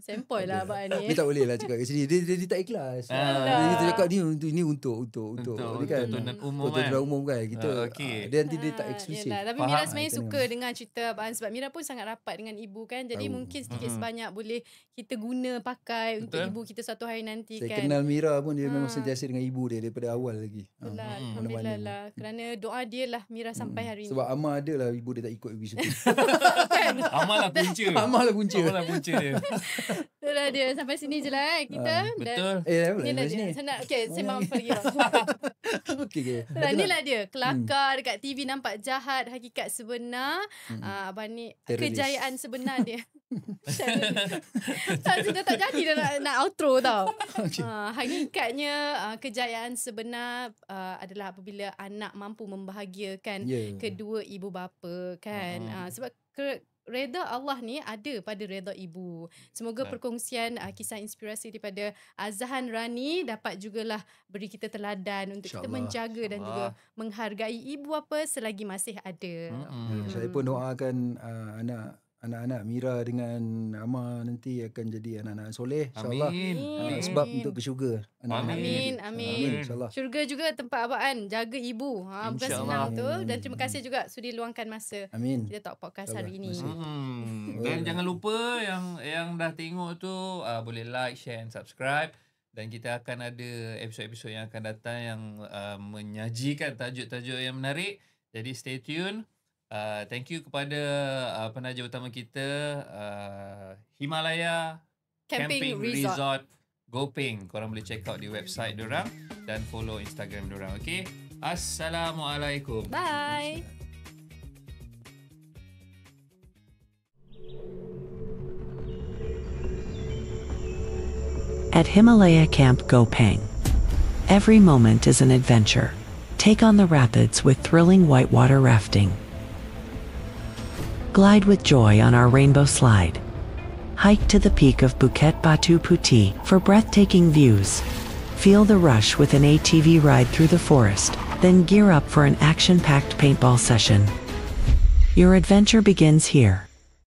Sempoi lah abang ni. Dia tak boleh lah cakap kat sini. Dia tak ikhlas. Kita cakap ni untuk ni kan. Tontonan umum kan. Tontonan umum kan. Kita dia nanti dia tak eksklusif. Tapi Mira sebenarnya suka dengan cerita abang sebab Mira pun sangat rapat dengan ibu kan. Jadi mungkin sedikit sebanyak boleh kita guna pakai untuk ibu kita suatu hari nanti saya kan. Saya kenal Mira pun dia memang sentiasa dengan ibu dia daripada awal lagi. Alhamdulillah lah. Kerana doa dia lah Mira sampai hari ni. Sebab Amar ada lah ibu dia tak ikut pergi syuting. Amal lah punca. Amal lah punca dia. Itulah dia. Sampai sini je lah kita. Betul. Inilah dia. Saya mahu pergi. Okay. Inilah dia. Kelakar dekat TV nampak jahat. Hakikat sebenar. Abang ni kejayaan sebenar dia. Sudah tak jadi dah nak outro tau. Hakikatnya kejayaan sebenar adalah apabila anak mampu membahagiakan kedua ibu bapa kan. Sebab reda Allah ni ada pada reda ibu. Semoga perkongsian kisah inspirasi daripada Azhan Rani dapat jugalah beri kita teladan untuk kita menjaga dan juga menghargai ibu bapa selagi masih ada. Saya pun doakan anak-anak Mira dengan Amar nanti akan jadi anak-anak soleh insya-Allah. Sebab untuk ke syurga. Amin. Insya-Allah. Syurga juga tempat abang jaga ibu. Bukan senang tu. Dan terima kasih juga sudi luangkan masa. Amin. Kita talk podcast hari ini. Dan jangan lupa yang dah tengok tu boleh like, share and subscribe. Dan kita akan ada episod-episod yang akan datang yang menyajikan tajuk-tajuk yang menarik. Jadi stay tune. Thank you kepada penaja utama kita Himalaya Camping Resort Gopeng. Korang boleh check out di website diorang dan follow Instagram diorang. Okay. Assalamualaikum. Bye. At Himalaya Camp Gopeng, every moment is an adventure. Take on the rapids with thrilling whitewater rafting. Glide with joy on our rainbow slide. Hike to the peak of Bukit Batu Putih for breathtaking views. Feel the rush with an ATV ride through the forest, then gear up for an action-packed paintball session. Your adventure begins here.